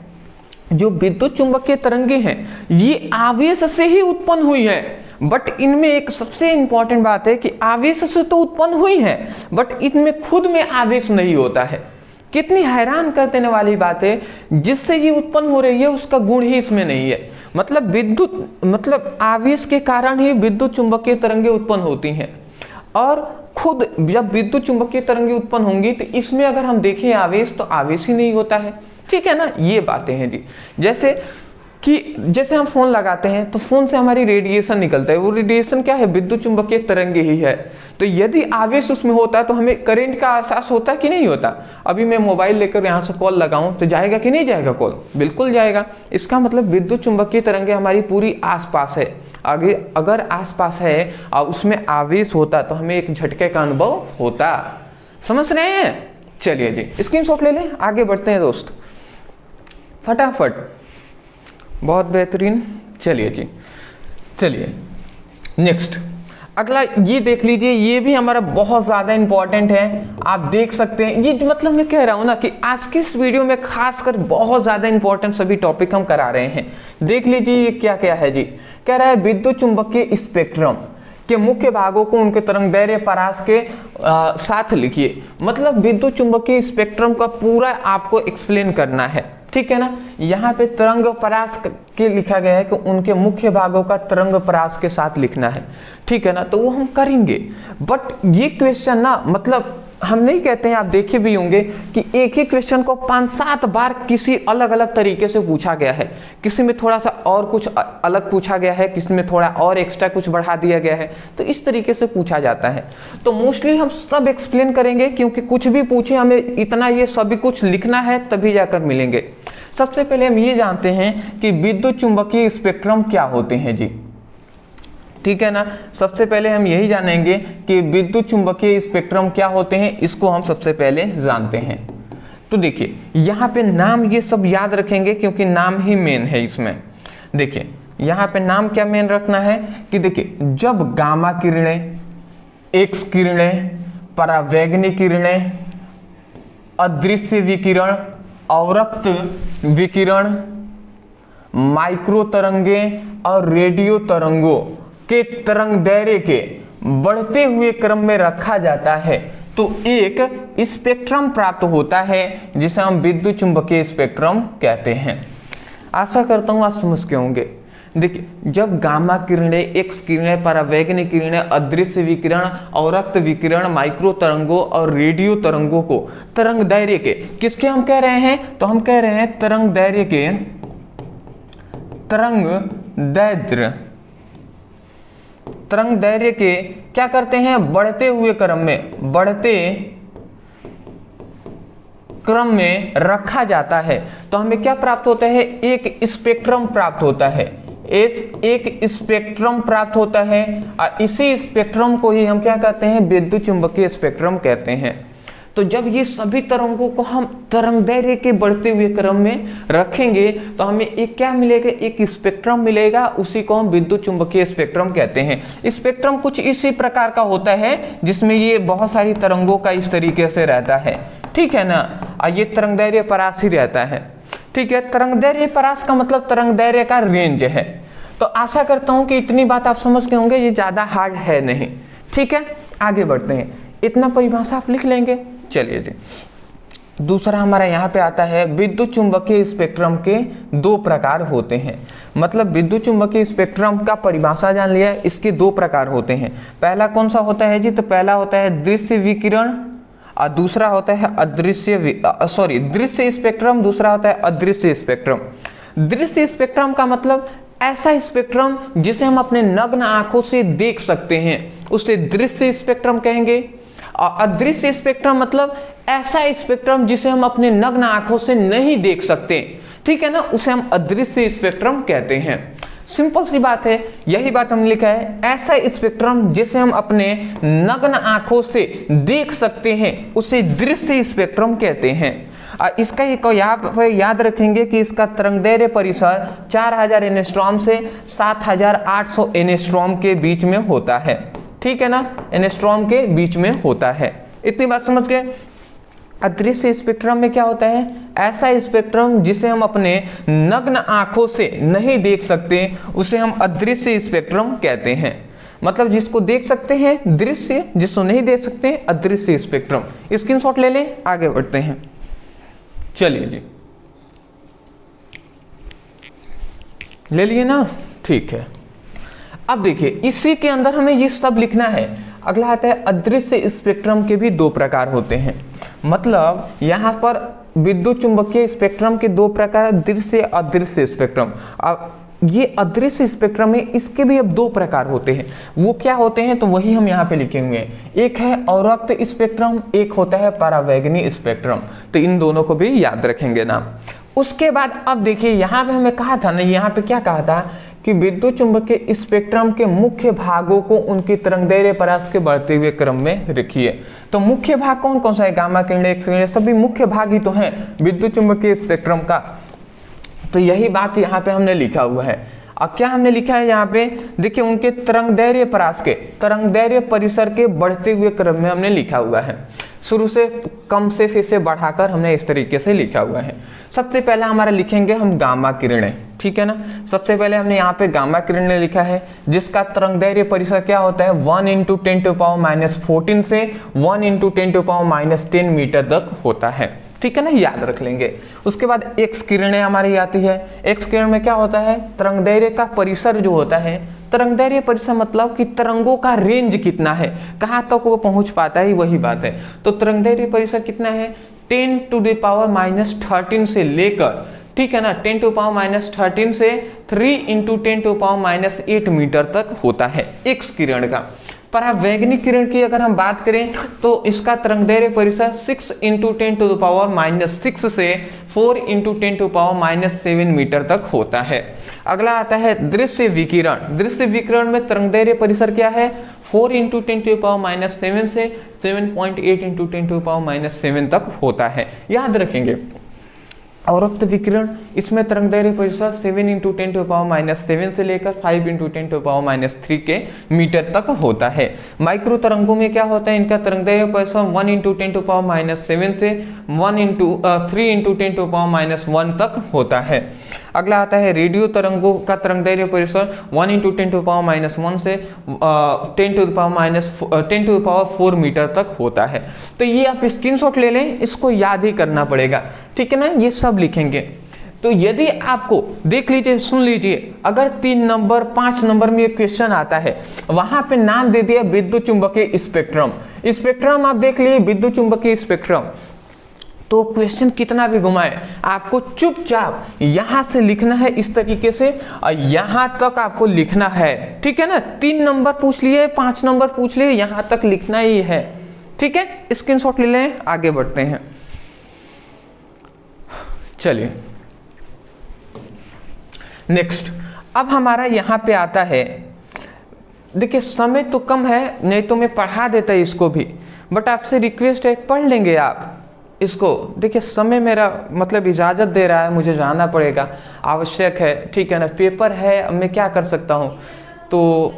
Speaker 1: जो विद्युत चुंबकीय तरंगे हैं ये आवेश से ही उत्पन्न हुई है, बट इनमें एक सबसे इंपॉर्टेंट बात है कि आवेश से तो उत्पन्न हुई है बट इनमें खुद में आवेश नहीं होता है। कितनी हैरान कर देने वाली बात है, जिससे ये उत्पन्न हो रही है उसका गुण ही इसमें नहीं है। मतलब आवेश के कारण ही विद्युत चुंबकीय तरंगे उत्पन्न होती हैं, और खुद जब विद्युत चुंबकीय तरंगे उत्पन्न होंगी तो इसमें अगर हम देखें आवेश, तो आवेश ही नहीं होता है, ठीक है ना। ये बातें हैं जी। जैसे कि जैसे हम फोन लगाते हैं तो फोन से हमारी रेडिएशन निकलता है, वो रेडिएशन क्या है, विद्युत चुंबकीय तरंग ही है। तो यदि आवेश उसमें होता है तो हमें करंट का एहसास होता है कि नहीं होता। अभी मैं मोबाइल लेकर यहाँ से कॉल लगाऊं तो जाएगा कि नहीं जाएगा कॉल, बिल्कुल जाएगा। इसका मतलब विद्युत चुंबकीय तरंगें हमारी पूरी आसपास है। आगे अगर आसपास है और उसमें आवेश होता तो हमें एक झटके का अनुभव होता। समझ रहे हैं? चलिए जी स्क्रीनशॉट ले लें, आगे बढ़ते हैं दोस्त फटाफट। बहुत बेहतरीन। चलिए जी, चलिए नेक्स्ट अगला ये देख लीजिए, ये भी हमारा बहुत ज्यादा इंपॉर्टेंट है। आप देख सकते हैं ये मतलब मैं कह रहा हूं ना कि आज की इस वीडियो में खासकर बहुत ज्यादा इंपॉर्टेंट सभी टॉपिक हम करा रहे हैं। देख लीजिए ये क्या क्या है जी। कह रहा है विद्युत चुंबकीय स्पेक्ट्रम के मुख्य भागों को उनके तरंगदैर्घ्य परास के साथ लिखिए। मतलब विद्युत चुंबकीय स्पेक्ट्रम का पूरा आपको एक्सप्लेन करना है, ठीक है ना। यहाँ पे तरंग परास के लिखा गया है कि उनके मुख्य भागों का तरंग परास के साथ लिखना है, ठीक है ना। तो वो हम करेंगे, बट ये क्वेश्चन ना मतलब हम नहीं कहते हैं, आप देखे भी होंगे कि एक ही क्वेश्चन को 5-7 बार किसी अलग अलग तरीके से पूछा गया है। किसी में थोड़ा सा और कुछ अलग पूछा गया है, किसी में थोड़ा और एक्स्ट्रा कुछ बढ़ा दिया गया है, तो इस तरीके से पूछा जाता है। तो मोस्टली हम सब एक्सप्लेन करेंगे, क्योंकि कुछ भी पूछे हमें इतना ये सभी कुछ लिखना है तभी जाकर मिलेंगे। सबसे पहले हम ये जानते हैं कि विद्युत चुंबकीय स्पेक्ट्रम क्या होते हैं जी, ठीक है ना। सबसे पहले हम यही जानेंगे कि विद्युत चुंबकीय स्पेक्ट्रम क्या होते हैं, इसको हम सबसे पहले जानते हैं। तो देखिए यहाँ पे नाम ये सब याद रखेंगे, क्योंकि नाम ही मेन है इसमें। देखिए यहाँ पे नाम क्या मेन रखना है कि देखिए जब गामा किरणें, एक्स किरणें, परावैंगनी किरणें, अदृश्य विकिरण, अवरक्त विकिरण, माइक्रो तरंगे और रेडियो तरंगों के तरंगदैर्घ्य के बढ़ते हुए क्रम में रखा जाता है तो एक स्पेक्ट्रम प्राप्त होता है, जिसे हम विद्युत चुंबकीय स्पेक्ट्रम कहते हैं। आशा करता हूं आप समझ गए होंगे। देखिए जब गामा किरणें, एक्स किरणें, परावैंगनी किरणें, अदृश्य विकिरण, अवरक्त विकिरण, माइक्रो तरंगों और रेडियो तरंगों को तरंगदैर्घ्य के किसके हम कह रहे हैं, तो हम कह रहे हैं तरंगदैर्घ्य के, तरंगदैर्घ्य के क्या करते हैं, बढ़ते हुए क्रम में, बढ़ते क्रम में रखा जाता है। तो हमें क्या प्राप्त होता है, एक स्पेक्ट्रम प्राप्त होता है। एक स्पेक्ट्रम प्राप्त होता है और इसी स्पेक्ट्रम को ही हम क्या कहते हैं, विद्युत चुंबकीय स्पेक्ट्रम कहते हैं। तो जब ये सभी तरंगों को हम तरंगदैर्घ्य के बढ़ते हुए क्रम में रखेंगे तो हमें एक क्या मिलेगा, एक स्पेक्ट्रम मिलेगा, उसी को हम विद्युत चुंबकीय स्पेक्ट्रम कहते हैं। स्पेक्ट्रम कुछ इसी प्रकार का होता है जिसमें ये बहुत सारी तरंगों का इस तरीके से रहता है, ठीक है ना। और ये तरंगदैर्घ्य परास ही रहता है, ठीक है। तरंगदैर्घ्य परास का मतलब तरंगदैर्घ्य का रेंज है। तो आशा करता हूं कि इतनी बात आप समझ गए होंगे, ये ज्यादा हार्ड है नहीं, ठीक है। आगे बढ़ते हैं, इतना परिभाषा आप लिख लेंगे। चलिए जी दूसरा हमारा यहाँ पे आता है, विद्युत चुंबकीय स्पेक्ट्रम के 2 प्रकार होते हैं। मतलब विद्युत चुंबकीय स्पेक्ट्रम का परिभाषा जान लिया, इसके 2 प्रकार होते हैं। पहला कौन सा होता है जी, तो पहला होता है दृश्य विकिरण और दूसरा होता है दृश्य स्पेक्ट्रम, दूसरा होता है अदृश्य स्पेक्ट्रम। दृश्य स्पेक्ट्रम का मतलब ऐसा स्पेक्ट्रम जिसे हम अपने नग्न आंखों से देख सकते हैं, उसे दृश्य स्पेक्ट्रम कहेंगे। और अदृश्य स्पेक्ट्रम मतलब ऐसा स्पेक्ट्रम जिसे हम अपने नग्न आंखों से नहीं देख सकते, ठीक है ना, उसे हम अदृश्य स्पेक्ट्रम कहते हैं। सिंपल सी बात है, यही बात हमने लिखा है, ऐसा स्पेक्ट्रम जिसे हम अपने नग्न आंखों से देख सकते हैं उसे दृश्य स्पेक्ट्रम कहते हैं। इसका एक याद रखेंगे कि इसका तरंगदैर्घ्य परिसर 4000 एंगस्ट्रॉम से 7800 एंगस्ट्रॉम के बीच में होता है, ठीक है ना, एंगस्ट्रॉम के बीच में होता है। इतनी बात समझ गए। अदृश्य स्पेक्ट्रम में क्या होता है, ऐसा स्पेक्ट्रम जिसे हम अपने नग्न आंखों से नहीं देख सकते उसे हम अदृश्य स्पेक्ट्रम कहते हैं। मतलब जिसको देख सकते हैं दृश्य, जिसको नहीं देख सकते अदृश्य स्पेक्ट्रम। स्क्रीनशॉट ले लें, आगे बढ़ते हैं। चलिए जी ले लिए ना, ठीक है। अब देखिए इसी के अंदर हमें ये सब लिखना है। अगला आता है अदृश्य स्पेक्ट्रम के भी 2 प्रकार होते हैं। मतलब यहाँ पर विद्युत चुंबकीय स्पेक्ट्रम के दो प्रकार, दृश्य अदृश्य स्पेक्ट्रम। अब ये अदृश्य स्पेक्ट्रम है, इसके भी अब दो प्रकार होते हैं। वो क्या होते हैं तो वही हम यहाँ पे लिखे हुए हैं। एक है अवरक्त स्पेक्ट्रम, एक होता है परावैगनी स्पेक्ट्रम। तो इन दोनों को भी याद रखेंगे ना। उसके बाद अब देखिए यहाँ पे हमें कहा था ना, यहाँ पे क्या कहा था कि विद्युत चुंबकीय स्पेक्ट्रम के मुख्य भागों को उनकी तरंगदैर्घ्य परास के बढ़ते हुए क्रम में रखिए। तो मुख्य भाग कौन कौन सा है? गामा किरण, एक्स किरण, सभी मुख्य भाग ही तो हैं विद्युत चुंबकीय स्पेक्ट्रम का। तो यही बात यहाँ पे हमने लिखा हुआ है। अब क्या हमने लिखा है यहाँ पे देखिए, उनके तरंगदैर्घ्य परास के, तरंगदैर्घ्य परिसर के बढ़ते हुए क्रम में हमने लिखा हुआ है। शुरू से कम से फिर से बढ़ाकर हमने इस तरीके से लिखा हुआ है। सबसे पहले हमारा लिखेंगे हम गामा किरणें, ठीक है ना। सबसे पहले हमने यहाँ पे गामा किरणें लिखा है, जिसका तरंगदैर्घ्य परिसर क्या होता है 1 × 10⁻14 से 1 × 10⁻10 मीटर तक होता है, ठीक है ना, याद रख लेंगे। उसके बाद एक्स किरणें हमारी आती है। एक्स किरण में क्या होता है, तरंगदैर्घ्य का परिसर जो होता है, तरंगदैर्घ्य परिसर मतलब कि तरंगों का रेंज कितना है, कहाँ तक वो पहुंच पाता है, वही बात है। तो तरंगदैर्घ्य परिसर कितना है 10⁻13 से लेकर, ठीक है ना, 10⁻13 से 3 × 10⁻8 मीटर तक होता है एक्स किरण का। परावैगनिक किरण की अगर हम बात करें तो इसका तरंगदैर्घ्य परिसर 6 × 10⁻6 से 4 × 10⁻7 मीटर तक होता है। अगला आता है दृश्य विकिरण। दृश्य विकिरण में तरंगदैर्घ्य परिसर क्या है 4 × 10⁻7 से 7.8 × 10⁻7 तक होता है, याद रखेंगे। अवरक्त विकिरण, इसमें तरंगदैर्घ्य परिसर 7 × 10⁻7 से लेकर 5 × 10⁻3 के मीटर तक होता है। माइक्रो तरंगों में क्या होता है, इनका तरंगदैर्घ्य परिसर 1 × 10⁻7 से 3 × 10⁻1 तक होता है। अगला आता है रेडियो तरंगों का तरंगदैर्घ्य परिसर 1 × 10⁻1 से 10⁻4 मीटर तक होता है। तो ये आप स्क्रीनशॉट ले लें, इसको याद ही करना पड़ेगा, ठीक है ना, ये सब लिखेंगे। तो यदि आपको देख लीजिए, सुन लीजिए, अगर 3 नंबर 5 नंबर में एक क्वेश्चन आता है, वहां पे नाम दे दिया विद्युत चुंबकीय स्पेक्ट्रम, स्पेक्ट्रम आप देख लीजिए विद्युत चुंबकीय स्पेक्ट्रम, तो क्वेश्चन कितना भी घुमाए आपको चुपचाप यहां से लिखना है इस तरीके से, और यहां तक आपको लिखना है, ठीक है ना। 3 नंबर पूछ लिए, 5 नंबर पूछ लिए, यहां तक लिखना ही है, ठीक है। स्क्रीनशॉट ले लें, आगे बढ़ते हैं। चलिए नेक्स्ट, अब हमारा यहां पे आता है, देखिए समय तो कम है, नहीं तो मैं पढ़ा देता इसको भी, बट आपसे रिक्वेस्ट है पढ़ लेंगे आप इसको। देखिए समय मेरा मतलब इजाज़त दे रहा है, मुझे जाना पड़ेगा, आवश्यक है, ठीक है ना, पेपर है, अब मैं क्या कर सकता हूँ। तो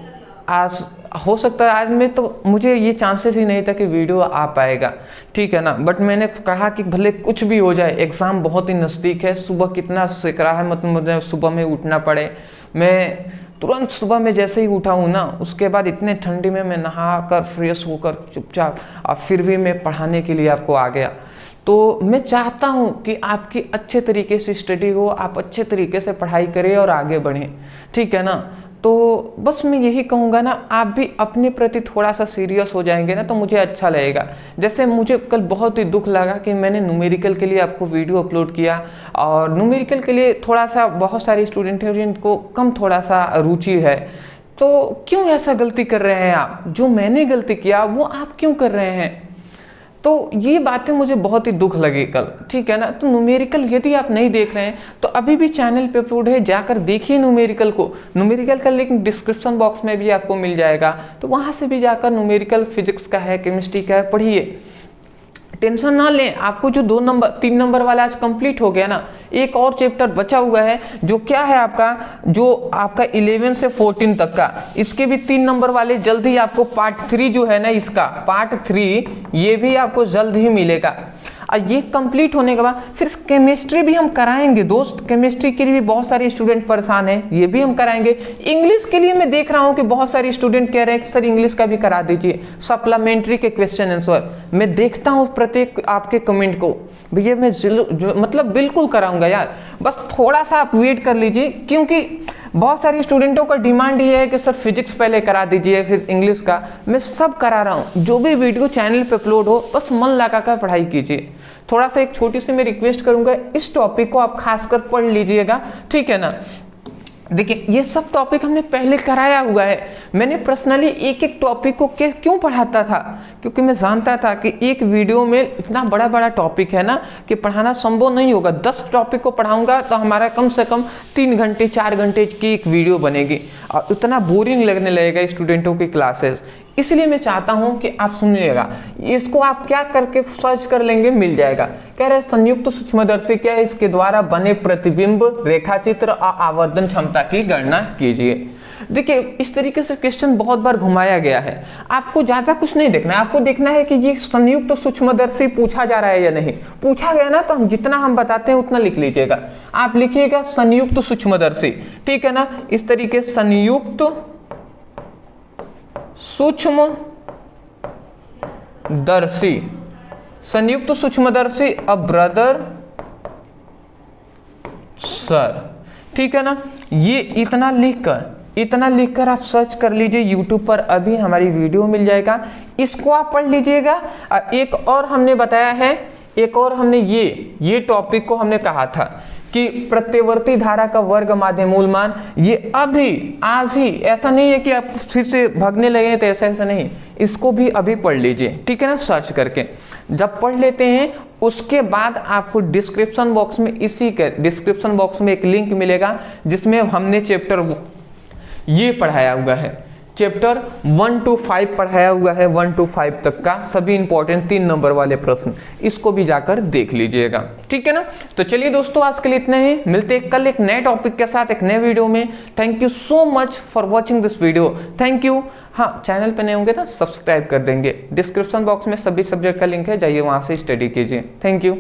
Speaker 1: आज हो सकता है, आज में तो मुझे ये चांसेस ही नहीं था कि वीडियो आ पाएगा, ठीक है ना, बट मैंने कहा कि भले कुछ भी हो जाए, एग्ज़ाम बहुत ही नज़दीक है, सुबह कितना सीख रहा है, मतलब मुझे सुबह में उठना पड़े, मैं तुरंत सुबह में जैसे ही उठा हूँ ना, उसके बाद इतने ठंडी में मैं नहा कर फ्रेश होकर चुपचाप, और फिर भी मैं पढ़ाने के लिए आपको आ गया। तो मैं चाहता हूं कि आपकी अच्छे तरीके से स्टडी हो, आप अच्छे तरीके से पढ़ाई करें और आगे बढ़ें, ठीक है ना। तो बस मैं यही कहूँगा ना, आप भी अपने प्रति थोड़ा सा सीरियस हो जाएंगे ना, तो मुझे अच्छा लगेगा। जैसे मुझे कल बहुत ही दुख लगा कि मैंने न्यूमेरिकल के लिए आपको वीडियो अपलोड किया, और न्यूमेरिकल के लिए थोड़ा सा बहुत सारे स्टूडेंट हैं जिनको कम थोड़ा सा रुचि है, तो क्यों ऐसा गलती कर रहे हैं आप? जो मैंने गलती किया वो आप क्यों कर रहे हैं? तो ये बातें मुझे बहुत ही दुख लगी कल, ठीक है ना। तो न्यूमेरिकल यदि आप नहीं देख रहे हैं तो अभी भी चैनल पे अपलोड है, जाकर देखिए न्यूमेरिकल को। न्यूमेरिकल का लिंक डिस्क्रिप्शन बॉक्स में भी आपको मिल जाएगा, तो वहाँ से भी जाकर न्यूमेरिकल फिजिक्स का है, केमिस्ट्री का है, पढ़िए, टेंशन ना लें। आपको जो 3 नंबर वाला आज कंप्लीट हो गया ना, एक और चैप्टर बचा हुआ है, जो क्या है जो आपका 11 से 14 तक का, इसके भी 3 नंबर वाले जल्द ही आपको पार्ट 3 जो है ना, इसका पार्ट 3 ये भी आपको जल्द ही मिलेगा। और ये कंप्लीट होने के बाद फिर केमिस्ट्री भी हम कराएंगे दोस्त, केमिस्ट्री के लिए भी बहुत सारे स्टूडेंट परेशान हैं, ये भी हम कराएंगे। इंग्लिश के लिए मैं देख रहा हूँ कि बहुत सारे स्टूडेंट कह रहे हैं कि सर इंग्लिश का भी करा दीजिए, सप्लीमेंट्री के क्वेश्चन आंसर। मैं देखता हूँ प्रत्येक आपके कमेंट को, भैया मैं मतलब बिल्कुल कराऊंगा यार, बस थोड़ा सा आप वेट कर लीजिए, क्योंकि बहुत सारे स्टूडेंटों का डिमांड ये है कि सर फिजिक्स पहले करा दीजिए फिर इंग्लिश का। मैं सब करा रहा हूँ, जो भी वीडियो चैनल पे अपलोड हो बस मन लगा कर पढ़ाई कीजिए, थोड़ा सा एक छोटी सी मैं रिक्वेस्ट करूंगा, इस टॉपिक को आप खासकर पढ़ लीजिएगा, ठीक है ना। देखिए ये सब टॉपिक हमने पहले कराया हुआ है। मैंने पर्सनली एक एक टॉपिक को क्यों पढ़ाता था, क्योंकि मैं जानता था कि एक वीडियो में इतना बड़ा बड़ा टॉपिक है ना कि पढ़ाना संभव नहीं होगा। 10 टॉपिक को पढ़ाऊंगा तो हमारा कम से कम 3 घंटे 4 घंटे की एक वीडियो बनेगी और इतना बोरिंग लगने लगेगा स्टूडेंटों की क्लासेस। इसलिए मैं चाहता हूं कि आप सुनिएगा, इसको आप क्या करके सर्च कर लेंगे, मिल जाएगा। कह रहे संयुक्त सूक्ष्मदर्शी क्या है, इसके द्वारा बने प्रतिबिंब, रेखाचित्र और आवर्धन क्षमता की गणना कीजिए। देखिए इस तरीके से क्वेश्चन बहुत बार घुमाया गया है। आपको ज्यादा कुछ नहीं देखना है, आपको देखना है कि ये संयुक्त सूक्ष्मदर्शी पूछा जा रहा है या नहीं। पूछा गया ना तो हम जितना हम बताते हैं उतना लिख लीजिएगा। आप लिखिएगा संयुक्त सूक्ष्मदर्शी, ठीक है ना, इस तरीके संयुक्त सूक्ष्मदर्शी, संयुक्त सूक्ष्मदर्शी अ ब्रदर सर, ठीक है ना। ये इतना लिखकर आप सर्च कर लीजिए यूट्यूब पर, अभी हमारी वीडियो मिल जाएगा, इसको आप पढ़ लीजिएगा। एक और हमने बताया है, एक और हमने ये टॉपिक को हमने कहा था कि प्रत्यवर्ती धारा का वर्ग माध्य मूलमान, ये अभी आज ही, ऐसा नहीं है कि आप फिर से भागने लगे तो ऐसा नहीं, इसको भी अभी पढ़ लीजिए, ठीक है ना, सर्च करके। जब पढ़ लेते हैं उसके बाद आपको डिस्क्रिप्शन बॉक्स में, इसी के डिस्क्रिप्शन बॉक्स में एक लिंक मिलेगा जिसमें हमने चैप्टर ये पढ़ाया हुआ है, चैप्टर 1 to 5 पढ़ाया हुआ है, 1 to 5 तक का सभी इंपॉर्टेंट 3 नंबर वाले प्रश्न, इसको भी जाकर देख लीजिएगा, ठीक है ना। तो चलिए दोस्तों आज के लिए इतना ही, मिलते हैं कल एक नए टॉपिक के साथ एक नए वीडियो में। Thank you so much for watching this video, thank you. हाँ, चैनल पे नए होंगे ना सब्सक्राइब कर देंगे। डिस्क्रिप्शन बॉक्स में सभी सब्जेक्ट का लिंक है, जाइए वहां से स्टडी कीजिए। Thank you.